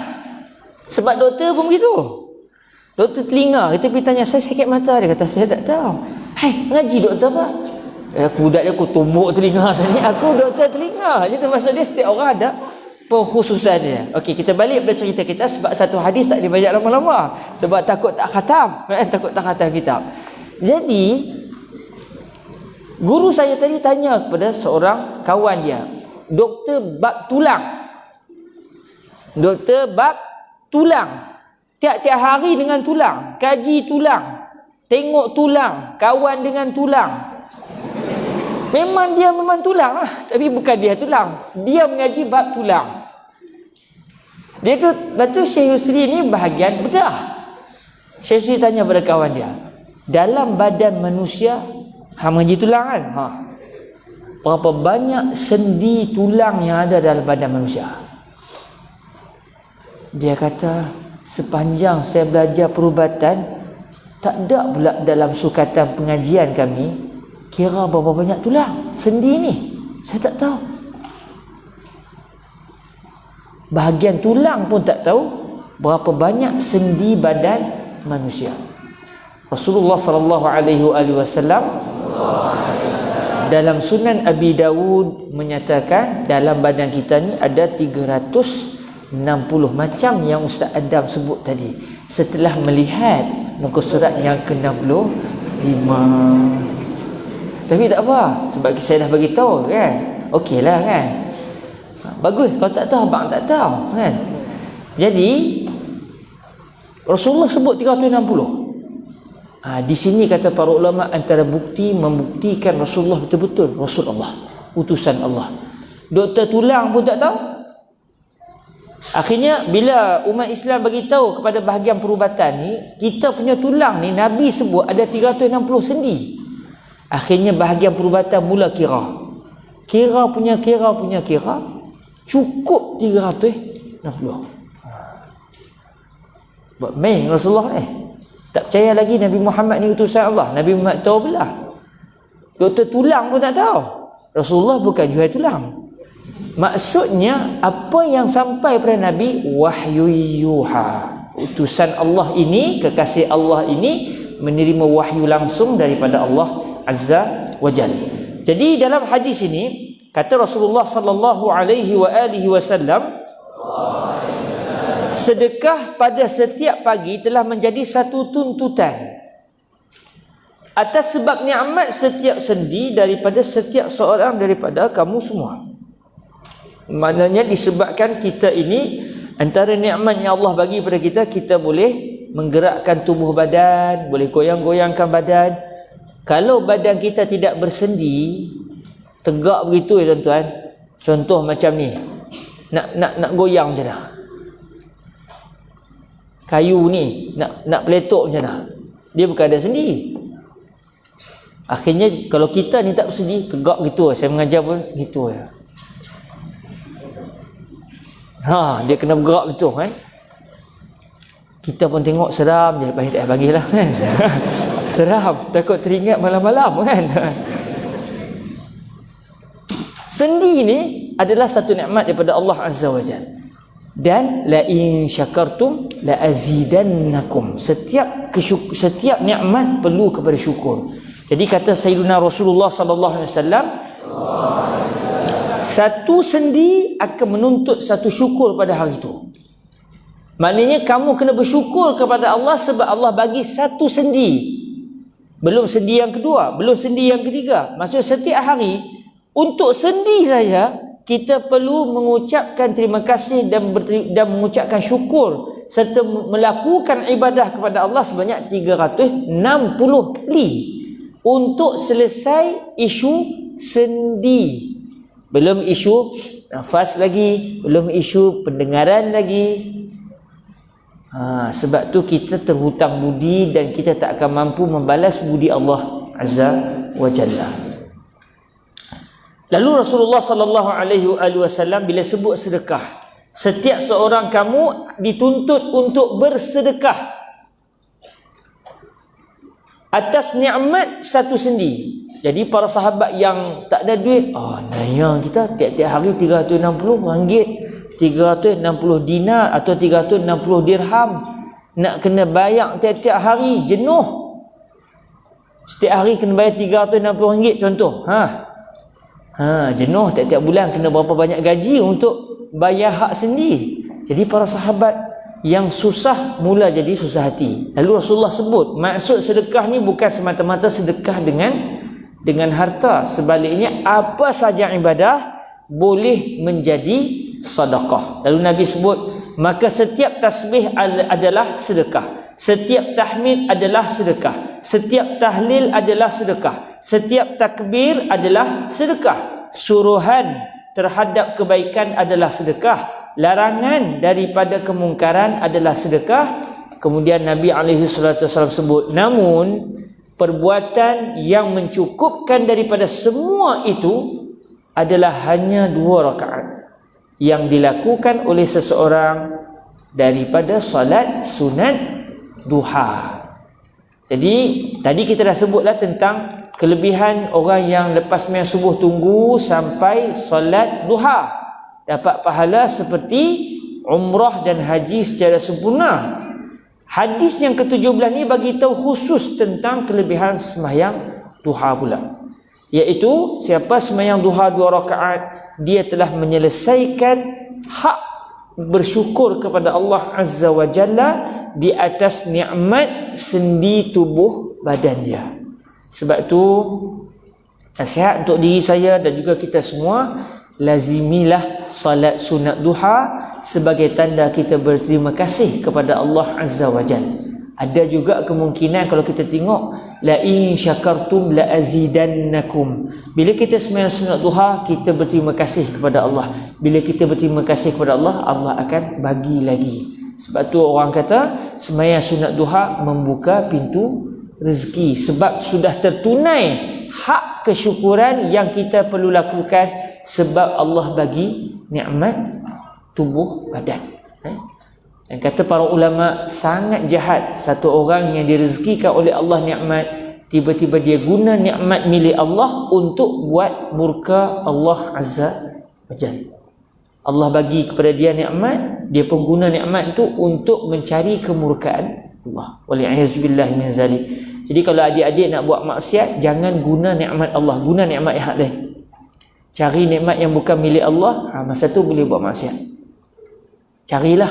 Sebab doktor pun begitu. Doktor telinga, kita pergi tanya, saya sakit mata. Dia kata, saya tak tahu. Hai, ngaji doktor apa? Aku budak dia, aku tumbuk telinga saya ni. Aku doktor telinga. Jadi maksud dia, setiap orang ada pengkhususan dia. Okey, kita balik pada cerita kita. Sebab satu hadis tak dibaca lama-lama. Sebab takut tak khatam. Takut tak khatam kitab. Jadi, guru saya tadi tanya kepada seorang kawan dia. Doktor bab tulang. Doktor bab tulang. Tiap-tiap hari dengan tulang. Kaji tulang. Tengok tulang. Kawan dengan tulang. Memang tulang lah. Tapi bukan dia tulang. Dia mengaji bab tulang. Dia tu, betul Syekh Yusri ni bahagian bedah. Syekh Yusri tanya pada kawan dia. Dalam badan manusia, mengaji tulang kan? Berapa banyak sendi tulang yang ada dalam badan manusia? Dia kata, sepanjang saya belajar perubatan, tak ada pula dalam sukatan pengajian kami kira berapa banyak tulang sendi ni. Saya tak tahu. Bahagian tulang pun tak tahu berapa banyak sendi badan manusia. Rasulullah sallallahu alaihi wasallam dalam Sunan Abi Dawud menyatakan dalam badan kita ni ada 360 macam yang Ustaz Adam sebut tadi. Setelah melihat muka surat yang ke-65. Tapi tak apa, sebab saya dah bagi tahu kan. Okeylah kan. Bagus, kalau tak tahu abang tak tahu kan. Jadi Rasulullah sebut 360. Di sini kata para ulama antara bukti membuktikan Rasulullah betul-betul Rasulullah, utusan Allah. Doktor tulang pun tak tahu. Akhirnya bila umat Islam bagi tahu kepada bahagian perubatan ni, kita punya tulang ni Nabi sebut ada 360 sendi. Akhirnya bahagian perubatan mula kira. Kira cukup 360. Buat main Rasulullah ni. Tak percaya lagi Nabi Muhammad ni utusan Allah. Nabi Muhammad tahu belah. Doktor tulang pun tak tahu. Rasulullah bukan jual tulang. Maksudnya apa yang sampai pada Nabi wahyu yuha. Utusan Allah ini, kekasih Allah ini menerima wahyu langsung daripada Allah Azza wa Jalla. Jadi dalam hadis ini kata Rasulullah sallallahu alaihi wasallam, sedekah pada setiap pagi telah menjadi satu tuntutan atas sebab nikmat setiap sendi daripada setiap seorang daripada kamu semua. Maknanya disebabkan kita ini antara nikmat yang Allah bagi pada kita, kita boleh menggerakkan tubuh badan, boleh goyang-goyangkan badan. Kalau badan kita tidak bersendi, tegak begitu ya tuan-tuan. Contoh macam ni. Nak goyang macam mana? Kayu ni nak peletok macam mana? Dia bukan ada sendi. Akhirnya kalau kita ni tak bersendi, tegak gitu. Saya mengajar pun gitu ya. Dia kena bergerak betul kan. Kita pun tengok seram je, lepas ni tak bagilah kan. Seram, takut teringat malam-malam kan. Sendi ni adalah satu nikmat daripada Allah Azza wa Jalla. Dan la in syakartum la azidannakum. Setiap nikmat perlu kepada syukur. Jadi kata Sayyidina Rasulullah sallallahu alaihi wasallam, satu sendi akan menuntut satu syukur pada hari itu. Maknanya kamu kena bersyukur kepada Allah sebab Allah bagi satu sendi. Belum sendi yang kedua, belum sendi yang ketiga. Maksudnya setiap hari untuk sendi saja kita perlu mengucapkan terima kasih dan mengucapkan syukur serta melakukan ibadah kepada Allah sebanyak 360 kali untuk selesai isu sendi. Belum isu nafas lagi, belum isu pendengaran lagi. Sebab tu kita terhutang budi dan kita tak akan mampu membalas budi Allah Azza wa Jalla. Lalu Rasulullah sallallahu alaihi wasallam bila sebut sedekah, setiap seorang kamu dituntut untuk bersedekah atas nikmat satu sendi. Jadi para sahabat yang tak ada duit, naya kita tiap-tiap hari 360 ringgit, 360 dinar atau 360 dirham nak kena bayar tiap-tiap hari, jenuh. Setiap hari kena bayar 360 ringgit contoh. Jenuh, tiap-tiap bulan kena berapa banyak gaji untuk bayar hak sendi. Jadi para sahabat yang susah mula jadi susah hati. Lalu Rasulullah sebut maksud sedekah ni bukan semata-mata sedekah dengan harta. Sebaliknya apa saja ibadah boleh menjadi sedekah. Lalu Nabi sebut maka setiap tasbih adalah sedekah, setiap tahmid adalah sedekah, setiap tahlil adalah sedekah, setiap takbir adalah sedekah, suruhan terhadap kebaikan adalah sedekah, larangan daripada kemungkaran adalah sedekah. Kemudian Nabi SAW sebut, namun perbuatan yang mencukupkan daripada semua itu adalah hanya 2 rakaat yang dilakukan oleh seseorang daripada solat sunat duha. Jadi tadi kita dah sebutlah tentang kelebihan orang yang lepas sembahyang subuh tunggu sampai solat duha, dapat pahala seperti umrah dan haji secara sempurna. Hadis yang ke-17 ni bagi tahu khusus tentang kelebihan sembahyang duha pula, iaitu siapa sembahyang duha 2 rakaat, dia telah menyelesaikan hak bersyukur kepada Allah Azza wa Jalla di atas nikmat sendi tubuh badan dia. Sebab tu nasihat untuk diri saya dan juga kita semua, lazimilah salat sunat duha sebagai tanda kita berterima kasih kepada Allah Azza wa Jalla. Ada juga kemungkinan kalau kita tengok, la in syakartum la azidannakum. Bila kita sembahyang sunat duha, kita berterima kasih kepada Allah. Bila kita berterima kasih kepada Allah, Allah akan bagi lagi. Sebab tu orang kata sembahyang sunat duha membuka pintu rezeki, sebab sudah tertunai hak kesyukuran yang kita perlu lakukan sebab Allah bagi nikmat tubuh badan. Dan kata para ulama, sangat jahat satu orang yang direzekikan oleh Allah nikmat, tiba-tiba dia guna nikmat milik Allah untuk buat murka Allah Azza wajal. Allah bagi kepada dia nikmat, dia pun guna nikmat itu untuk mencari kemurkaan Allah. Wali'azubillahi min zalik. Jadi kalau adik-adik nak buat maksiat, jangan guna nikmat Allah, guna nikmat yang hak lain. Cari nikmat yang bukan milik Allah, masa tu boleh buat maksiat. Carilah,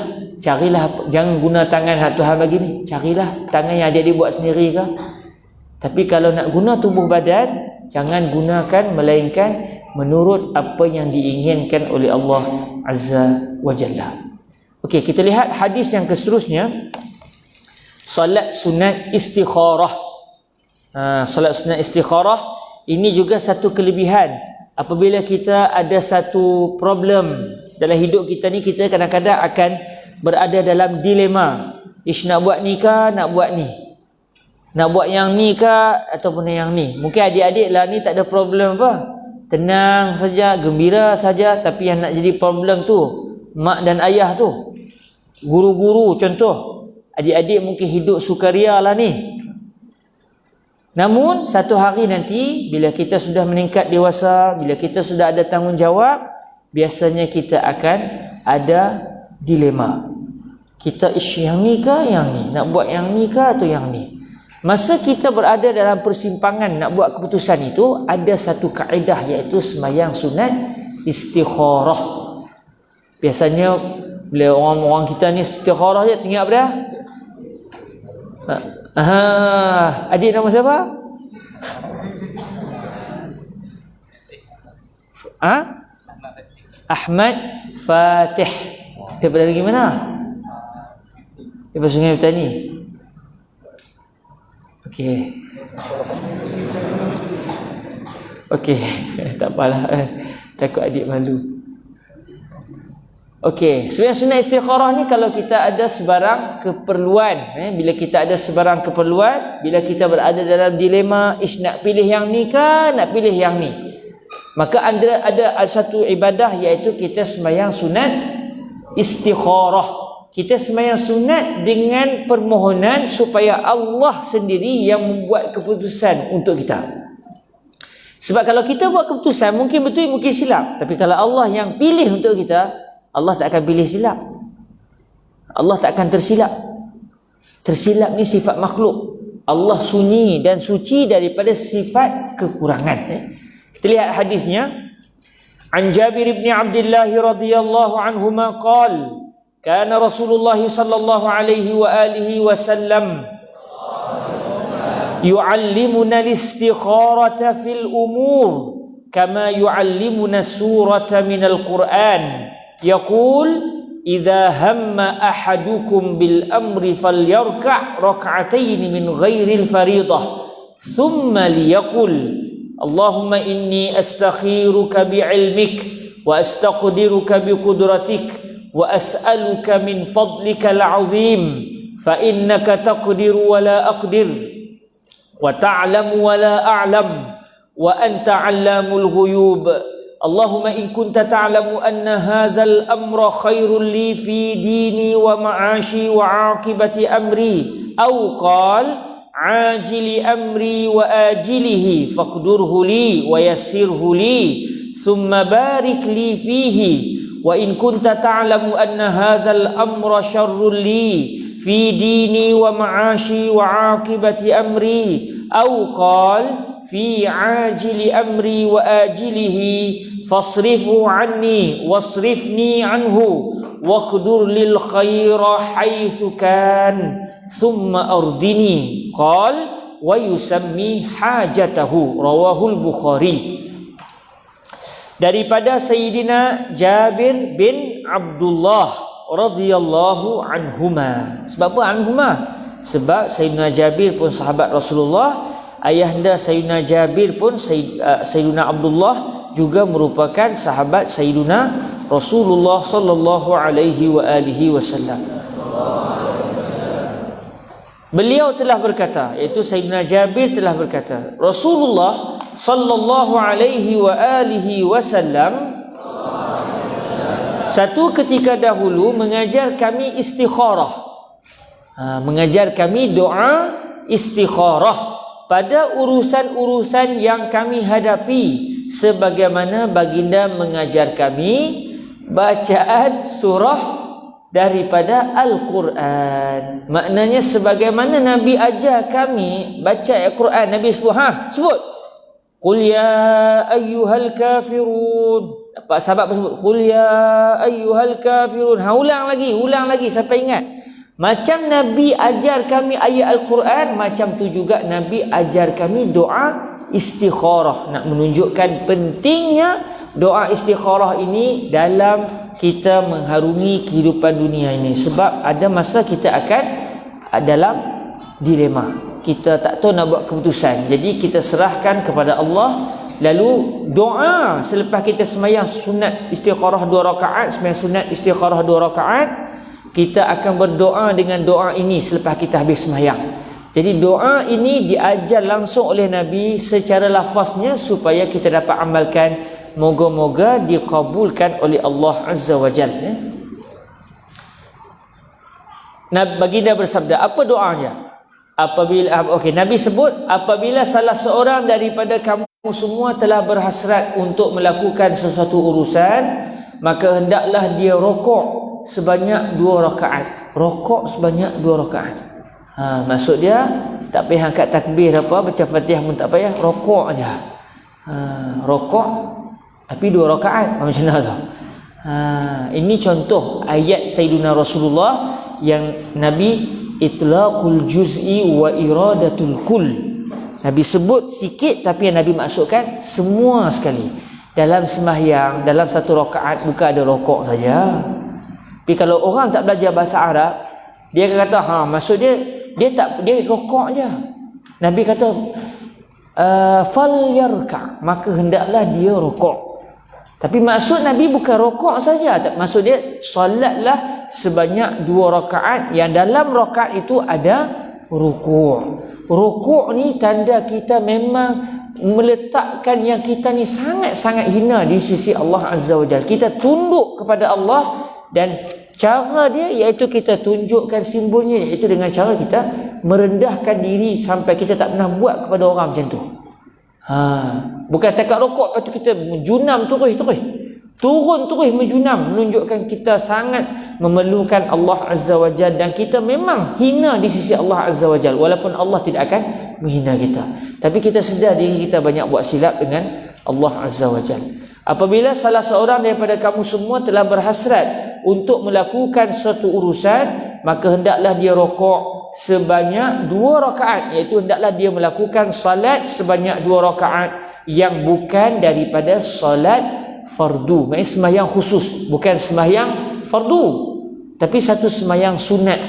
jangan guna tangan hak Tuhan bagi ni. Carilah tangan yang adik-adik buat sendiri ke. Tapi kalau nak guna tubuh badan, jangan gunakan melainkan menurut apa yang diinginkan oleh Allah Azza wa Jalla. Okey, kita lihat hadis yang seterusnya. Salat sunat istikharah. Salat sunat istikharah ini juga satu kelebihan. Apabila kita ada satu problem dalam hidup kita ni, kita kadang-kadang akan berada dalam dilema. Nak buat ni ke, nak buat ni? Nak buat yang ni ke ataupun yang ni? Mungkin adik-adik lah ni tak ada problem apa. Tenang saja, gembira saja. Tapi yang nak jadi problem tu mak dan ayah tu, guru-guru contoh. Adik-adik mungkin hidup sukaria lah ni. Namun satu hari nanti bila kita sudah meningkat dewasa, bila kita sudah ada tanggungjawab, biasanya kita akan ada dilema. Kita yang ni ke yang ni? Nak buat yang ni ke atau yang ni? Masa kita berada dalam persimpangan nak buat keputusan itu, ada satu kaedah iaitu sembahyang sunat istikharah. Biasanya bila orang-orang kita ni istikharah je tinggal apa dah? Adik nama siapa? Ahmad Fatih. Daripada lagi mana? Daripada Sungai Petani. Okey, tak apalah, takut adik malu. Okey, sebenarnya sunat istikharah ni kalau kita ada sebarang keperluan, bila kita ada sebarang keperluan, bila kita berada dalam dilema, nak pilih yang ni ke, nak pilih yang ni, maka ada satu ibadah iaitu kita sembahyang sunat istikharah. Kita sembahyang sunat dengan permohonan supaya Allah sendiri yang membuat keputusan untuk kita. Sebab kalau kita buat keputusan, mungkin betul, mungkin silap. Tapi kalau Allah yang pilih untuk kita, Allah tak akan pilih silap. Allah tak akan tersilap. Tersilap ni sifat makhluk. Allah sunyi dan suci daripada sifat kekurangan. Kita lihat hadisnya. An Jabir bin Abdullah radhiyallahu anhuma qala كان رسول الله صلى الله عليه وآله وسلم يعلمنا الاستخارة في الأمور كما يعلمنا السورة من القرآن يقول إذا هم أحدكم بالأمر فليركع ركعتين من غير الفريضة ثم ليقل اللهم إني أستخيرك بعلمك وأستقدرك بقدرتك وأسألك من فضلك العظيم فإنك تقدر ولا أقدر وتعلم ولا أعلم وأنت علام الغيوب اللهم إن كنت تعلم أن هذا الأمر خير لي في ديني ومعاشي وعاقبة أمري أو قال عاجل أمري وآجله فاقدره لي ويسره لي ثم بارك لي فيه وإن كنت تعلم أن هذا الأمر شر لي في ديني ومعاشي وعاقبة أمري أو قال في عاجل أمري وآجله فاصرفه عني واصرفني عنه واقدر للخير حيث كان ثم أردني قال ويسمي حاجته رواه البخاري. Daripada Sayyidina Jabir bin Abdullah radhiyallahu anhuma. Sebab apa anhuma? Sebab Sayyidina Jabir pun sahabat Rasulullah, ayahanda Sayyidina Jabir pun Sayyidina Abdullah juga merupakan sahabat Sayyidina Rasulullah sallallahu alaihi wa alihi wasallam. Beliau telah berkata, iaitu Sayyidina Jabir telah berkata, Rasulullah sallallahu alaihi wa alihi wasallam satu ketika dahulu mengajar kami istikharah, mengajar kami doa istikharah pada urusan-urusan yang kami hadapi sebagaimana baginda mengajar kami bacaan surah daripada Al-Quran. Maknanya sebagaimana Nabi ajar kami baca Al-Quran, Nabi sebut Qul ya ayyuhal kafirun. Pak sahabat sebut Qul ya ayyuhal kafirun. Ulang lagi sampai ingat. Macam Nabi ajar kami ayat Al-Quran, macam tu juga Nabi ajar kami doa istikharah. Nak menunjukkan pentingnya doa istikharah ini dalam kita mengharungi kehidupan dunia ini. Sebab ada masa kita akan dalam dilema, kita tak tahu nak buat keputusan. Jadi kita serahkan kepada Allah. Lalu doa selepas kita sembahyang sunat istikharah 2 rakaat, sembahyang sunat istikharah 2 rakaat, kita akan berdoa dengan doa ini selepas kita habis sembahyang. Jadi doa ini diajar langsung oleh Nabi secara lafaznya supaya kita dapat amalkan. Moga-moga dikabulkan oleh Allah Azza wa Jalla. Baginda bersabda, apa doanya? Nabi sebut, apabila salah seorang daripada kamu semua telah berhasrat untuk melakukan sesuatu urusan, maka hendaklah dia rokok sebanyak 2 rakaat. Rokok sebanyak 2 rakaat. Maksud dia tak payah angkat takbir apa, baca Fatihah pun tak payah, rokok aja. Rokok tapi 2 rakaat. Macam mana tu? Ini contoh ayat Sayyidina Rasulullah yang Nabi itlaqul juz'i wa iradatul kull. Nabi sebut sikit tapi yang Nabi maksudkan semua sekali. Dalam sembahyang, dalam 1 rakaat bukan ada rokok saja. Tapi kalau orang tak belajar bahasa Arab, dia akan kata maksud dia rokok je. Nabi kata fal yarka, maka hendaklah dia rokok. Tapi maksud Nabi bukan rokok saja. Maksud dia solatlah sebanyak 2 rakaat yang dalam rakaat itu ada rukuk. Rukuk ni tanda kita memang meletakkan yang kita ni sangat-sangat hina di sisi Allah Azza wa Jalla. Kita tunduk kepada Allah dan cara dia iaitu kita tunjukkan simbolnya iaitu dengan cara kita merendahkan diri sampai kita tak pernah buat kepada orang macam tu. Bukan takat rokok lepas tu kita menjunam turun menjunam, menunjukkan kita sangat memerlukan Allah Azza wa Jalla dan kita memang hina di sisi Allah Azza wa Jalla, walaupun Allah tidak akan menghina kita, tapi kita sedar diri kita banyak buat silap dengan Allah Azza wa Jalla. Apabila salah seorang daripada kamu semua telah berhasrat untuk melakukan suatu urusan, maka hendaklah dia rokok sebanyak 2 rakaat, iaitu hendaklah dia melakukan salat sebanyak 2 rakaat yang bukan daripada salat fardu. Maksudnya sembahyang khusus, bukan sembahyang fardu, tapi satu sembahyang sunat.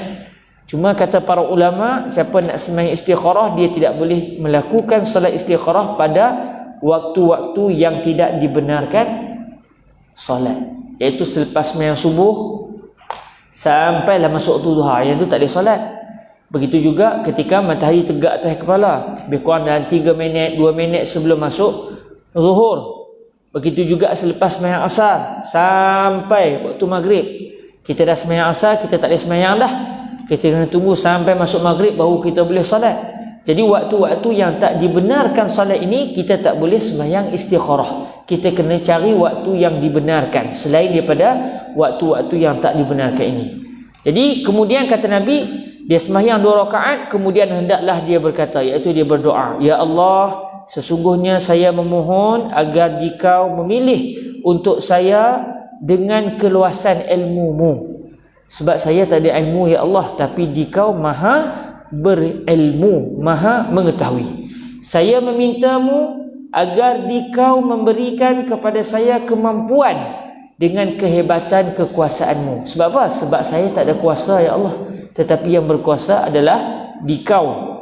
Cuma kata para ulama, siapa nak sembahyang istikharah, dia tidak boleh melakukan salat istikharah pada waktu-waktu yang tidak dibenarkan salat, iaitu selepas sembahyang subuh sampailah masuk waktu duha, yang tu tak boleh salat. Begitu juga ketika matahari tegak atas kepala, lebih kurang dalam 3 minit, 2 minit sebelum masuk zuhur. Begitu juga selepas sembahyang asar sampai waktu maghrib. Kita dah sembahyang asar, kita tak boleh sembahyang dah. Kita kena tunggu sampai masuk maghrib baru kita boleh solat. Jadi waktu-waktu yang tak dibenarkan solat ini, kita tak boleh sembahyang istikharah. Kita kena cari waktu yang dibenarkan selain daripada waktu-waktu yang tak dibenarkan ini. Jadi kemudian kata Nabi, dia sembahyang 2 rakaat, kemudian hendaklah dia berkata, iaitu dia berdoa, ya Allah, sesungguhnya saya memohon agar Dikau memilih untuk saya dengan keluasan ilmu-Mu. Sebab saya tak ada ilmu ya Allah, tapi Dikau maha berilmu, maha mengetahui. Saya meminta-Mu agar Dikau memberikan kepada saya kemampuan dengan kehebatan kekuasaan-Mu. Sebab apa? Sebab saya tak ada kuasa ya Allah, tetapi yang berkuasa adalah Dikau.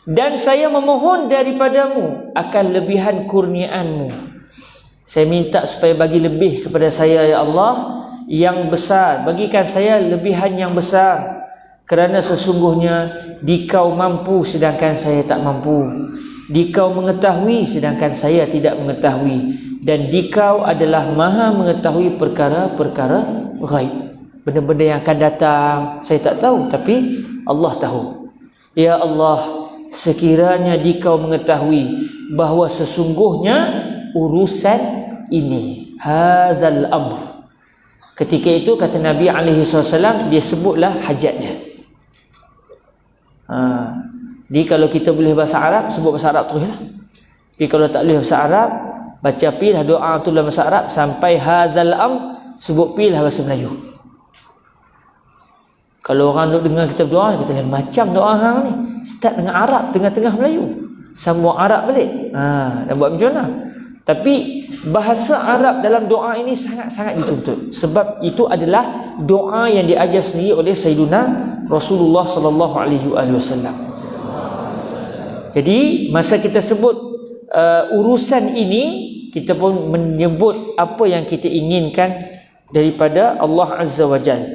Dan saya memohon daripada-Mu akan lebihan kurniaan-Mu. Saya minta supaya bagi lebih kepada saya ya Allah yang besar, bagikan saya lebihan yang besar, kerana sesungguhnya Dikau mampu sedangkan saya tak mampu, Dikau mengetahui sedangkan saya tidak mengetahui, dan Dikau adalah maha mengetahui perkara-perkara ghaib. Benda-benda yang akan datang saya tak tahu, tapi Allah tahu. Ya Allah, sekiranya dikau mengetahui bahawa sesungguhnya urusan ini, hazal amr. Ketika itu kata Nabi SAW, dia sebutlah hajatnya. Jadi kalau kita boleh bahasa Arab, sebut bahasa Arab teruslah. Tapi kalau tak boleh bahasa Arab, baca pilah doa tu dalam bahasa Arab sampai hazal amr, sebut pilah bahasa Melayu. Kalau orang duk dengar kita berdoa, kita lihat macam doa hang ni, start dengan Arab, tengah-tengah Melayu, sambung Arab balik. Dah buat macam mana? Tapi bahasa Arab dalam doa ini sangat-sangat dituntut, sebab itu adalah doa yang diajar sendiri oleh Sayyiduna Rasulullah sallallahu alaihi wasallam. Jadi masa kita sebut urusan ini, kita pun menyebut apa yang kita inginkan daripada Allah Azza wa Jalla.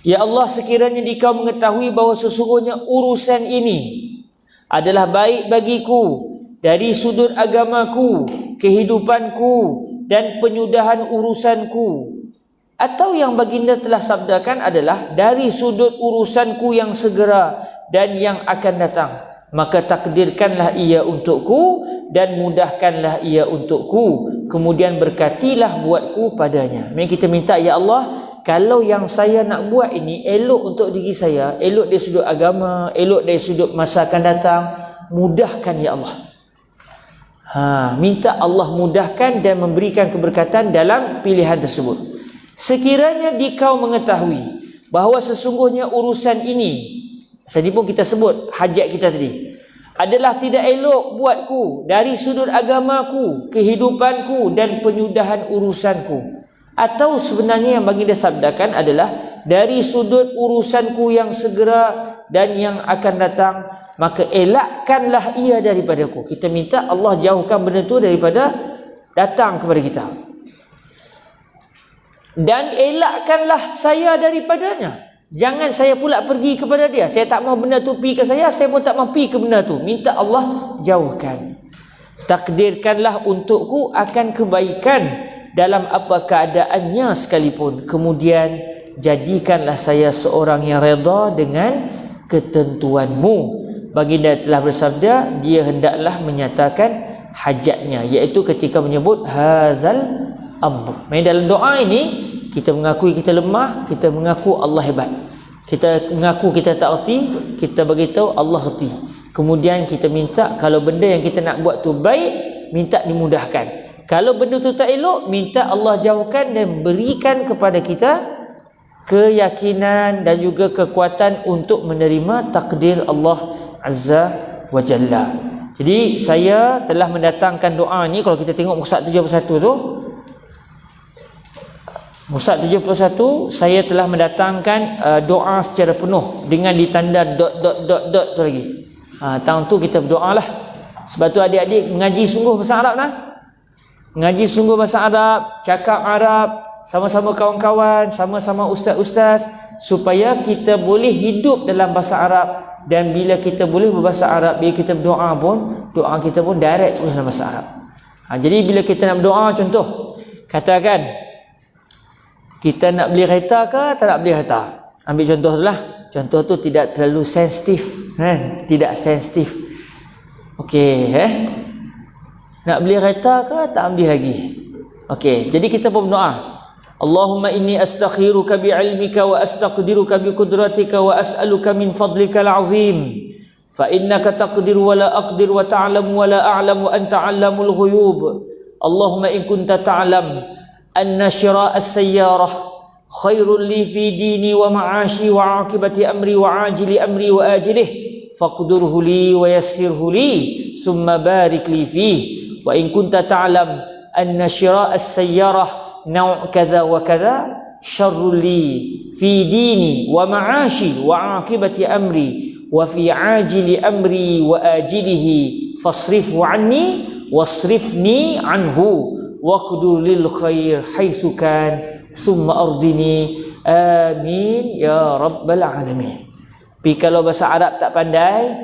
Ya Allah, sekiranya dikau mengetahui bahawa sesungguhnya urusan ini adalah baik bagiku dari sudut agamaku, kehidupanku dan penyudahan urusanku, atau yang baginda telah sabdakan adalah dari sudut urusanku yang segera dan yang akan datang, maka takdirkanlah ia untukku dan mudahkanlah ia untukku, kemudian berkatilah buatku padanya. Mari kita minta, ya Allah, kalau yang saya nak buat ini elok untuk diri saya, elok dari sudut agama, elok dari sudut masa akan datang, mudahkan ya Allah. Minta Allah mudahkan dan memberikan keberkatan dalam pilihan tersebut. Sekiranya dikau mengetahui bahawa sesungguhnya urusan ini, tadi pun kita sebut hajat kita tadi, adalah tidak elok buatku dari sudut agamaku, kehidupanku dan penyudahan urusanku, atau sebenarnya yang baginda sabdakan adalah dari sudut urusanku yang segera dan yang akan datang, maka elakkanlah ia daripadaku. Kita minta Allah jauhkan benda itu daripada datang kepada kita, dan elakkanlah saya daripadanya. Jangan saya pula pergi kepada dia. Saya tak mau benda tu pergi ke saya pun tak mau pergi ke benda tu. Minta Allah jauhkan. Takdirkanlah untukku akan kebaikan dalam apa keadaannya sekalipun. Kemudian jadikanlah saya seorang yang redha dengan ketentuanmu. Baginda telah bersabda, dia hendaklah menyatakan hajatnya, iaitu ketika menyebut hazal amr. Dalam doa ini kita mengakui kita lemah, kita mengaku Allah hebat, kita mengaku kita tak erti, kita beritahu Allah erti. Kemudian kita minta kalau benda yang kita nak buat tu baik, minta dimudahkan. Kalau benda tu tak elok, minta Allah jauhkan dan berikan kepada kita keyakinan dan juga kekuatan untuk menerima takdir Allah Azza wa Jalla. Jadi saya telah mendatangkan doa ni. Kalau kita tengok mushaf 71 tu, mushaf 71 saya telah mendatangkan doa secara penuh dengan ditanda dot tu lagi. Tahun tu kita berdoa lah. Sebab tu adik-adik mengaji sungguh bahasa Arab lah. Mengaji sungguh bahasa Arab, cakap Arab, sama-sama kawan-kawan, sama-sama ustaz-ustaz, supaya kita boleh hidup dalam bahasa Arab. Dan bila kita boleh berbahasa Arab, bila kita berdoa pun, doa kita pun direct dalam bahasa Arab. Jadi bila kita nak berdoa, contoh, katakan kita nak beli kereta ke tak nak beli kereta, ambil contoh tu lah. Contoh tu tidak terlalu sensitif, tidak sensitif. Okey, nak beli kereta ke tak ambil lagi. Okey, jadi kita pun berdoa, Allahumma inni astakhiruka bi'ilmika wa astaqdiruka biqudratika wa as'aluka min fadlika al-azim fa innaka taqdiru wa la aqdir wa ta'lamu wa la a'lamu anta 'allamul ghuyub. Allahumma in kunta ta'lam anna shira'a as-sayyarah khairun li fi dini wa ma'ashi wa 'aqibati amri wa 'ajili amri wa ajilih faqdurhu li wa yassirhu li summa barik li fihi. Wa in kunta ta'lam anna shira'a as-sayyarah naw' kaza wa kaza syarrul li fi dini wa ma'ashi wa 'aqibati amri wa fi 'ajili amri wa ajilihi fasrifhu 'anni wasrifni 'anhu waqdur lil khair haitsu kan summa ardini amin ya rabbal alamin. Tapi kalau bahasa Arab tak pandai,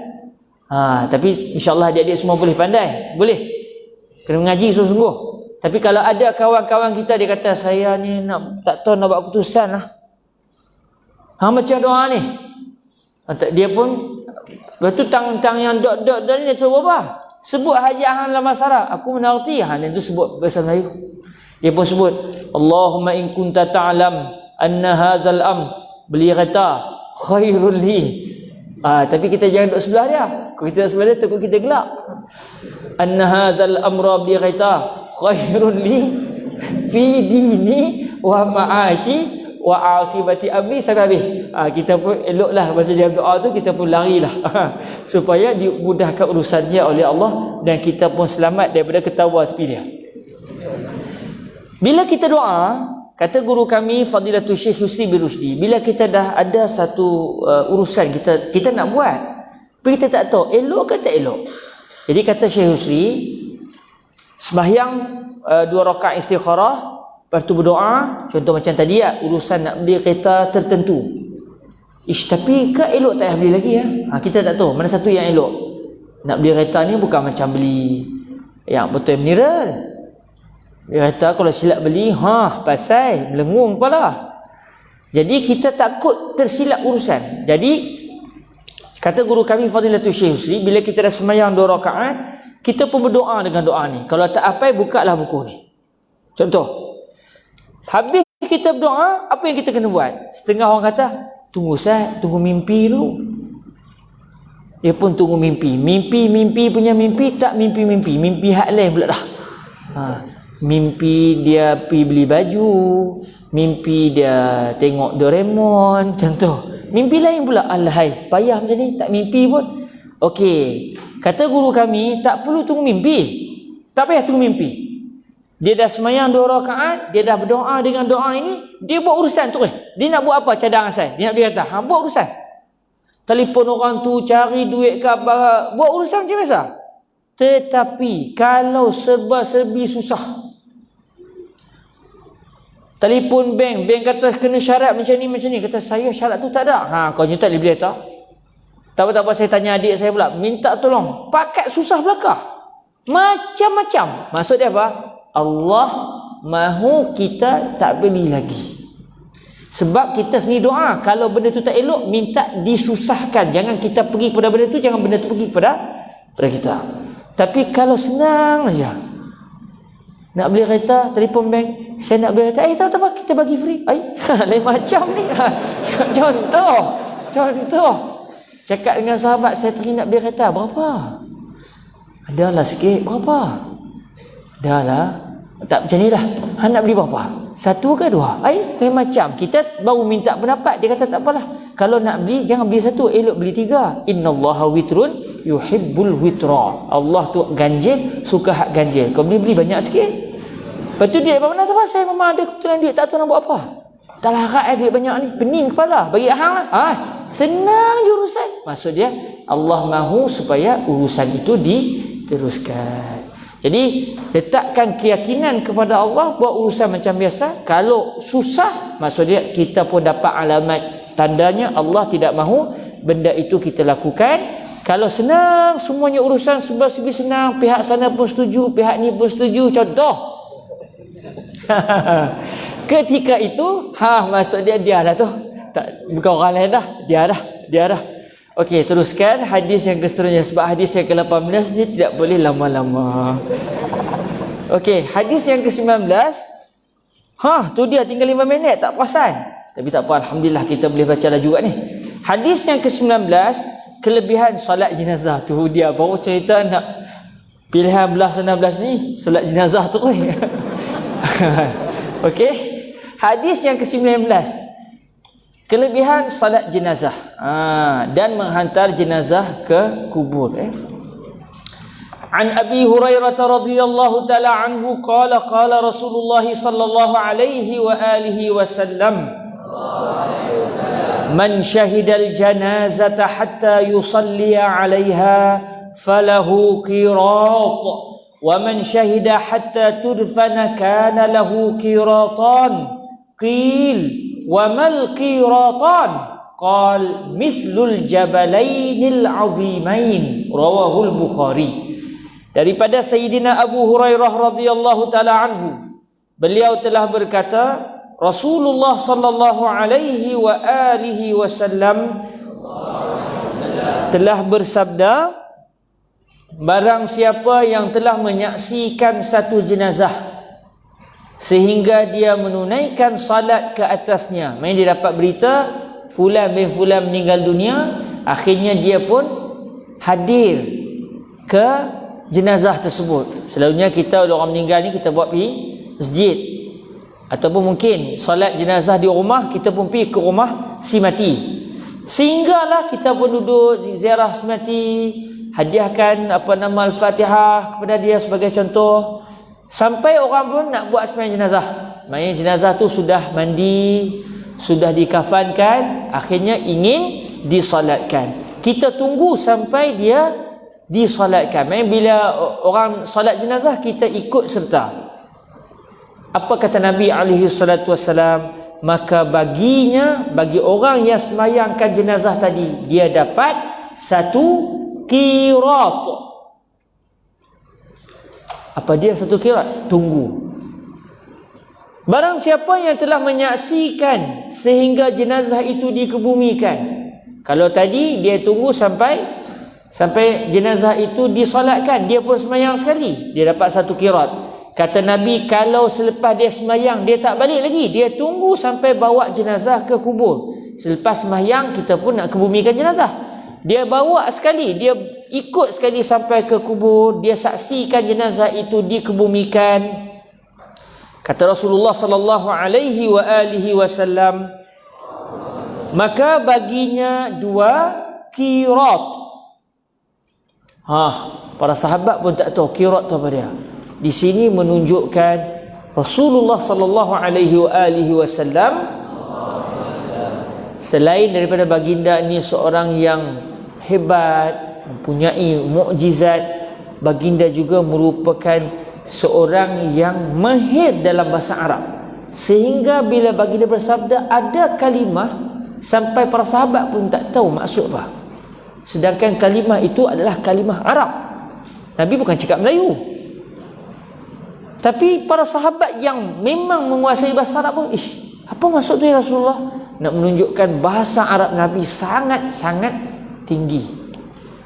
tapi insya-Allah adik-adik semua boleh pandai, boleh. Kena mengaji sungguh-sungguh. Tapi kalau ada kawan-kawan kita dia kata saya ni nak tak tahu nak buat keputusan lah, macam doa ni, Dia pun, lepas tu tang yang dot-dot ni dia tahu apa? Sebut hajat hang dalam bahasa Arab. Aku mana erti hang itu sebut bahasa Melayu. Dia pun sebut, Allahumma in kunta ta'lam anna hadzal beli kata khairul li. Tapi kita jangan duduk sebelah dia. Kalau kita duduk sebelah dia takut kita gelak. Anna hadzal amra beli kata khairul li fi dini wa ma'ashi wa akibati amri sampai habis. Kita pun eloklah masa dia doa tu, kita pun larilah supaya dimudahkan urusannya oleh Allah dan kita pun selamat daripada ketawa tepi dia. Bila kita doa, kata guru kami Fadilatul Syekh Yusri bin Rusdi, bila kita dah ada satu urusan kita nak buat, tapi kita tak tahu elok ke tak elok. Jadi kata Syekh Yusri, sembahyang 2 rakaat istikharah, lepas tu berdoa, contoh macam tadi urusan nak beli kereta tertentu. Tapi ke elok tak payah beli lagi kita tak tahu mana satu yang elok. Nak beli kereta ni bukan macam beli yang betul mineral. Kereta kalau silap beli, pasal melengung kepala. Jadi kita takut tersilap urusan. Jadi kata guru kami Fadilatul Syekh Yusri, bila kita dah sembahyang 2 rakaat, kita pun berdoa dengan doa ni. Kalau tak apa, bukalah buku ni. Contoh, habis kita berdoa, apa yang kita kena buat? Setengah orang kata, tunggu Ustaz, tunggu mimpi dulu. Dia pun tunggu mimpi. Mimpi punya mimpi, tak mimpi-mimpi. Mimpi hak lain pula dah. Mimpi dia pergi beli baju, mimpi dia tengok Doraemon, contoh. Mimpi lain pula, alahai, payah macam ni, tak mimpi pun. Okey, kata guru kami, tak perlu tunggu mimpi. Tak payah tunggu mimpi. Dia dah semayang 2 rakaat, dia dah berdoa dengan doa ini, dia buat urusan tu. Dia nak buat apa cadangan saya? Dia nak beli kereta. Buat urusan. Telefon orang tu, cari duit ke apa, buat urusan macam biasa. Tetapi kalau serba-serbi susah, telefon bank kata kena syarat macam ni, kata saya syarat tu tak ada. Kau tak boleh beli tak? Tak apa, saya tanya adik saya pula, minta tolong, pakat susah belakang. Macam-macam. Maksud dia apa? Allah mahu kita tak beli lagi. Sebab kita sendiri doa, kalau benda tu tak elok, minta disusahkan. Jangan kita pergi kepada benda tu, jangan benda tu pergi kepada kita. Tapi kalau senang aja, nak beli kereta, telefon bank, saya nak beli kereta, tak apa, kita bagi free. Lain macam ni. Contoh. Cakap dengan sahabat, saya teringin nak beli kereta, berapa? Adalah sikit, berapa? Dah lah. Tak macam ni lah. Nak beli berapa? 1 ke 2? Lain macam. Kita baru minta pendapat, dia kata tak apalah. Kalau nak beli, jangan beli 1, elok beli 3. Innallaha witrun yuhibbul witra. Allah tu ganjil, suka hak ganjil. Kau beli banyak sikit. Lepas tu dia mana tu, saya memang ada kebetulan duit, tak tahu nak buat apa. Tak larat duit banyak ni, pening kepala, bagi hang lah. Senang je urusan. Maksud dia, Allah mahu supaya urusan itu diteruskan. Jadi letakkan keyakinan kepada Allah, buat urusan macam biasa. Kalau susah, maksud dia kita pun dapat alamat tandanya Allah tidak mahu benda itu kita lakukan. Kalau senang, semuanya urusan serba-serbi senang, pihak sana pun setuju, pihak ni pun setuju, contoh. Ketika itu, maksud dia lah tu. Tak, bukan orang lain dah, dia dah. Okey, teruskan hadis yang seterusnya, sebab hadis yang ke-18 ni tidak boleh lama-lama. Okey, hadis yang ke-19. Tu dia tinggal 5 minit, tak perasan. Tapi tak apa, alhamdulillah kita boleh baca laju kat ni. Hadis yang ke-19, kelebihan solat jenazah tu. Dia baru cerita nak pilihan belah sana belah sini, solat jenazah tu. Okey, hadis yang ke-19, kelebihan salat jenazah dan menghantar jenazah ke kubur. An Abi Hurairah radhiyallahu taala anhu qala Rasulullah sallallahu alaihi wa alihi wasallam, man syahidal janazata hatta yusalli 'alaiha falahu qirat wa man syahida hatta tudfana kana lahu qiratan. Qil wa mal qiratan? Qal mislul jabalainil azimain. Rawahul Bukhari. Daripada Sayyidina Abu Hurairah radhiyallahu taala anhu, beliau telah berkata, Rasulullah sallallahu alaihi wa alihi wasallam telah bersabda, barang siapa yang telah menyaksikan satu jenazah sehingga dia menunaikan salat ke atasnya, main dia dapat berita fulan bin fulan meninggal dunia, akhirnya dia pun hadir ke jenazah tersebut. Selalunya kita orang meninggal ni kita buat pergi masjid, ataupun mungkin solat jenazah di rumah, kita pun pergi ke rumah si mati. Sehinggalah kita pun duduk ziarah si mati, hadiahkan Al-Fatihah kepada dia sebagai contoh, sampai orang pun nak buat sembahyang jenazah. Maknanya jenazah tu sudah mandi, sudah dikafankan, akhirnya ingin disolatkan. Kita tunggu sampai dia disolatkan. Maknanya bila orang solat jenazah, kita ikut serta. Apa kata Nabi SAW? Maka bagi orang yang sembahyangkan jenazah tadi, dia dapat satu qirat. Apa dia satu qirat? Tunggu. Barang siapa yang telah menyaksikan sehingga jenazah itu dikebumikan. Kalau tadi dia tunggu sampai jenazah itu disolatkan, dia pun sembahyang sekali, dia dapat satu qirat. Kata Nabi, kalau selepas dia sembahyang dia tak balik lagi, dia tunggu sampai bawa jenazah ke kubur. Selepas sembahyang kita pun nak kebumikan jenazah, dia bawa sekali, dia ikut sekali sampai ke kubur, dia saksikan jenazah itu dikebumikan. Kata Rasulullah sallallahu alaihi wasallam, maka baginya 2 qirat. Para sahabat pun tak tahu qirat tu apa dia. Di sini menunjukkan Rasulullah sallallahu alaihi wasallam selain daripada baginda ini seorang yang hebat, mempunyai mukjizat, baginda juga merupakan seorang yang mahir dalam bahasa Arab. Sehingga bila baginda bersabda, ada kalimah sampai para sahabat pun tak tahu maksud apa. Sedangkan kalimah itu adalah kalimah Arab. Nabi bukan cakap Melayu. Tapi para sahabat yang memang menguasai bahasa Arab pun, apa maksud tu ya Rasulullah? Nak menunjukkan bahasa Arab Nabi sangat-sangat tinggi.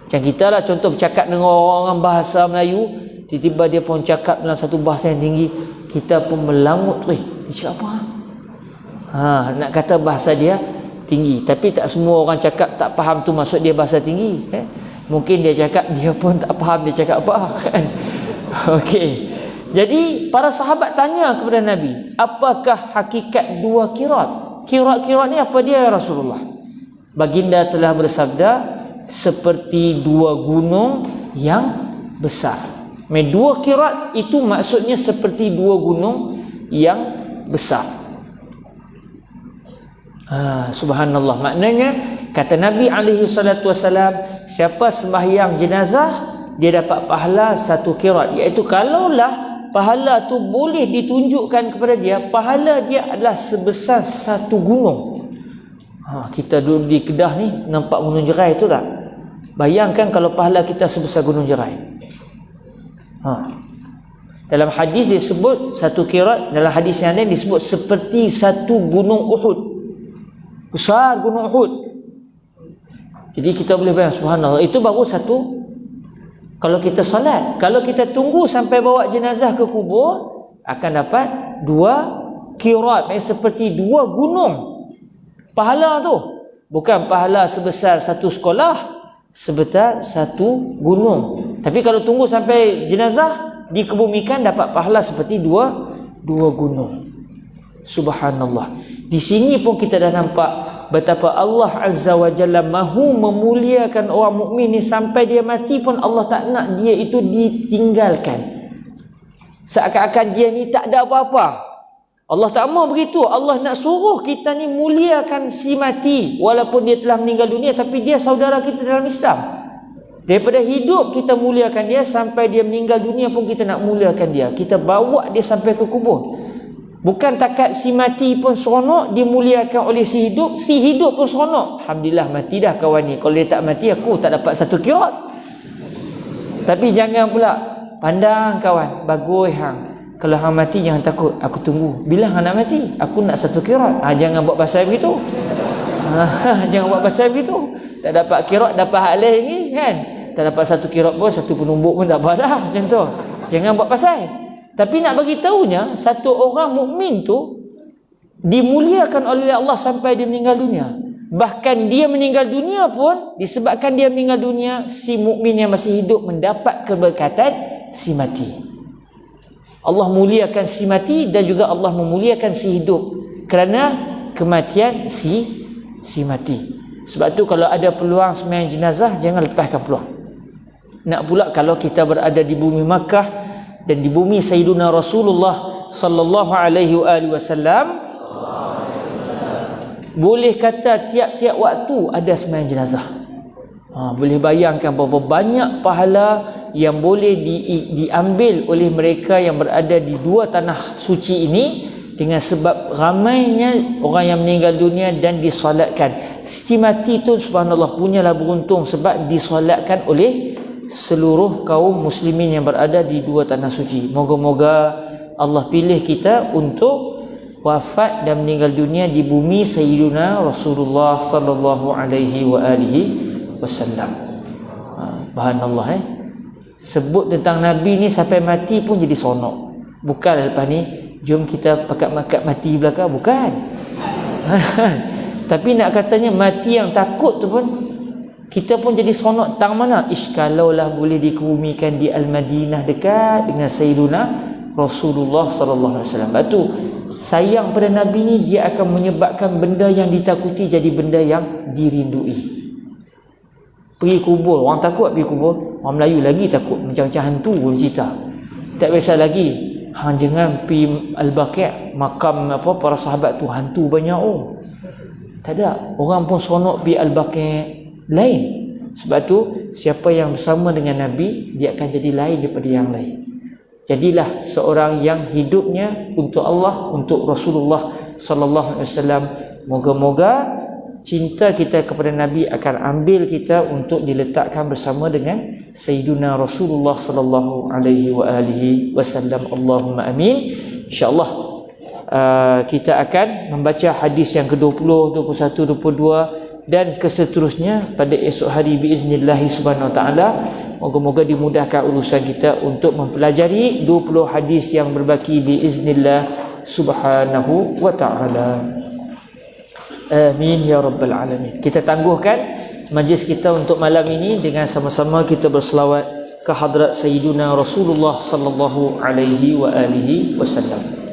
Macam kita lah contoh bercakap dengan orang bahasa Melayu, tiba-tiba dia pun cakap dalam satu bahasa yang tinggi, kita pun melangut, dia cakap apa? Nak kata bahasa dia tinggi. Tapi tak semua orang cakap tak faham tu maksud dia bahasa tinggi. Mungkin dia cakap, dia pun tak faham dia cakap apa, kan? Okey. Jadi para sahabat tanya kepada Nabi, apakah hakikat 2 qirat? Qirat ni apa dia ya Rasulullah? Baginda telah bersabda, seperti 2 gunung yang besar. 2 qirat itu maksudnya seperti 2 gunung yang besar. Subhanallah. Maknanya kata Nabi SAW, siapa sembahyang jenazah dia dapat pahala 1 qirat, iaitu kalaulah pahala tu boleh ditunjukkan kepada dia, pahala dia adalah sebesar 1 gunung. Kita duduk di Kedah ni nampak gunung Jerai tu tak? Bayangkan kalau pahala kita sebesar gunung Jerai. Dalam hadis disebut 1 qirat, dalam hadis yang lain disebut seperti 1 gunung Uhud. Besar gunung Uhud. Jadi kita boleh bayang, subhanallah, itu baru 1. Kalau kita solat, kalau kita tunggu sampai bawa jenazah ke kubur, akan dapat 2 qirat, seperti 2 gunung. Pahala tu bukan pahala sebesar 1 sekolah, sebesar 1 gunung. Tapi kalau tunggu sampai jenazah dikebumikan, dapat pahala seperti 2 gunung. Subhanallah. Di sini pun kita dah nampak betapa Allah Azza wa Jalla mahu memuliakan orang mukmin ni, sampai dia mati pun Allah tak nak dia itu ditinggalkan. Seakan-akan dia ni tak ada apa-apa. Allah tak mahu begitu. Allah nak suruh kita ni muliakan si mati, walaupun dia telah meninggal dunia, tapi dia saudara kita dalam Islam. Daripada hidup kita muliakan dia, sampai dia meninggal dunia pun kita nak muliakan dia. Kita bawa dia sampai ke kubur. Bukan takat si mati pun seronok dimuliakan oleh si hidup pun seronok. Alhamdulillah mati dah kawan ni. Kalau dia tak mati, aku tak dapat 1 qirat. Tapi jangan pula pandang kawan, bagus hang. Kalau hang mati jangan takut, aku tunggu. Bila hang nak mati? Aku nak 1 qirat. Jangan buat pasal begitu. Jangan buat pasal begitu. Tak dapat kirat, dapat hak lain ni kan. Tak dapat satu kirat pun, satu penumbuk pun tak apa dah. Macam tu. Jangan buat pasal. Tapi nak bagi tahunya, satu orang mukmin tu dimuliakan oleh Allah sampai dia meninggal dunia. Bahkan dia meninggal dunia pun, disebabkan dia meninggal dunia, si mukmin yang masih hidup mendapat keberkatan si mati. Allah muliakan si mati dan juga Allah memuliakan si hidup kerana kematian si mati. Sebab tu kalau ada peluang sembahyang jenazah, jangan lepaskan peluang. Nak pula kalau kita berada di bumi Makkah dan di bumi Sayyiduna Rasulullah sallallahu alaihi wasallam, boleh kata tiap-tiap waktu ada sembahyang jenazah. Boleh bayangkan berapa banyak pahala yang boleh diambil oleh mereka yang berada di dua tanah suci ini dengan sebab ramainya orang yang meninggal dunia dan disolatkan. Si mati tu subhanallah punyalah beruntung sebab disolatkan oleh seluruh kaum muslimin yang berada di dua tanah suci. Moga-moga Allah pilih kita untuk wafat dan meninggal dunia di bumi Sayyiduna Rasulullah sallallahu alaihi wasallam. Subhanallah sebut tentang Nabi ni sampai mati pun jadi sonok. Bukan lepas ni jom kita pakat-makat mati belakang, bukan. Tapi nak katanya mati yang takut tu pun kita pun jadi sonok tang mana? Kalaulah boleh dikebumikan di Al-Madinah dekat dengan Sayyiduna Rasulullah sallallahu alaihi wasallam. Batu sayang pada Nabi ni, dia akan menyebabkan benda yang ditakuti jadi benda yang dirindui. Pergi kubur, orang takut pergi kubur. Orang Melayu lagi takut, macam-macam hantu boleh cerita. Tak biasa lagi. Jangan pergi Al-Baqi', makam para sahabat tu hantu banyak. Tak ada. Orang pun sonok pergi Al-Baqi' lain. Sebab tu siapa yang bersama dengan Nabi, dia akan jadi lain daripada yang lain. Jadilah seorang yang hidupnya untuk Allah, untuk Rasulullah sallallahu alaihi wasallam. Moga-moga cinta kita kepada Nabi akan ambil kita untuk diletakkan bersama dengan Sayyiduna Rasulullah sallallahu alaihi wasallam. Allahumma amin. InsyaAllah kita akan membaca hadis yang ke-20, 21, 22 dan keseterusnya pada esok hari biiznillah subhanahu wa ta'ala. Moga-moga dimudahkan urusan kita untuk mempelajari 20 hadis yang berbaki biiznillah subhanahu wa ta'ala. Amin ya rabbal alamin. Kita tangguhkan majlis kita untuk malam ini dengan sama-sama kita berselawat ke hadrat Sayyiduna Rasulullah sallallahu alaihi wasallam.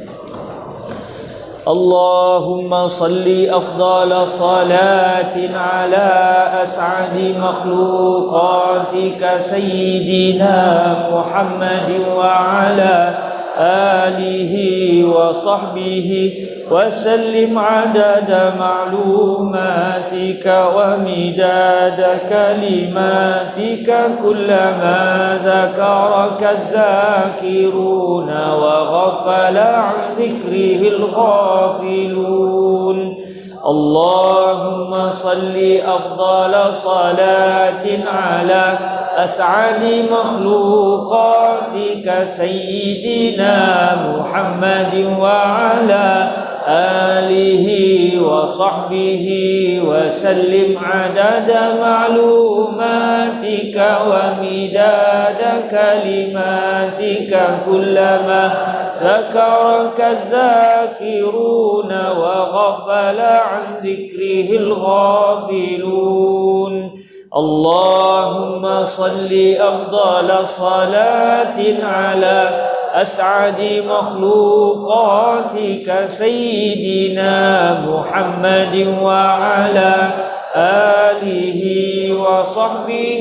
Allahumma salli afdala salatin ala as'adi makhluqatika Sayyidina Muhammadin wa ala alihi wa sahbihi wa sallim adada ma'lumatika wa midada kalimatika kullama dhakaraka adh-dhakiruna wa ghafala an dhikrihil ghafilun. Allahumma salli afdala salatin ala as'adi makhluqatika Sayyidina Muhammadin wa ala alihi wa sahbihi wa sallim adada ma'lumatika wa midada kalimatika kullama ذكرك الذاكرون وغفل عن ذكره الغافلون. اللهم صل أفضل صلاة على أسعد مخلوقاتك سيدنا محمد وعلى آله وصحبه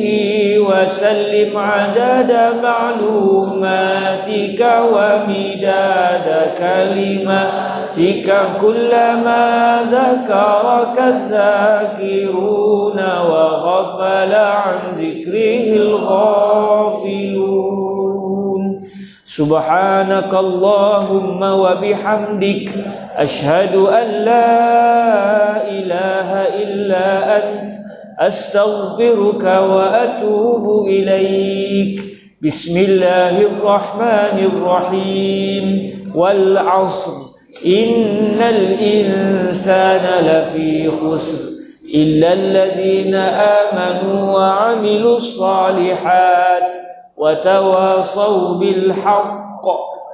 وسلم عدد معلوماتك ومداد كلماتك كلما ذكرك الذاكرون وغفل عن ذكره الغافلون. سبحانك اللهم وبحمدك أشهد أن لا إله إلا أنت أستغفرك وأتوب إليك. بسم الله الرحمن الرحيم. والعصر إن الإنسان لفي خسر إلا الذين آمنوا وعملوا الصالحات وتواصوا بالحق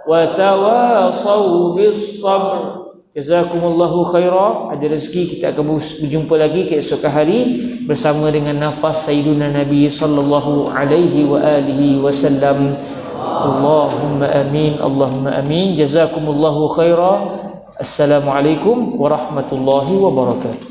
وتواصوا بالصبر. Jazakumullahu khaira. Ada rezeki kita akan berjumpa lagi keesokan hari bersama dengan nafas Sayyiduna Nabi sallallahu alaihi wa alihi wasallam. Allahumma amin, Allahumma amin. Jazakumullahu khaira. Assalamualaikum warahmatullahi wabarakatuh.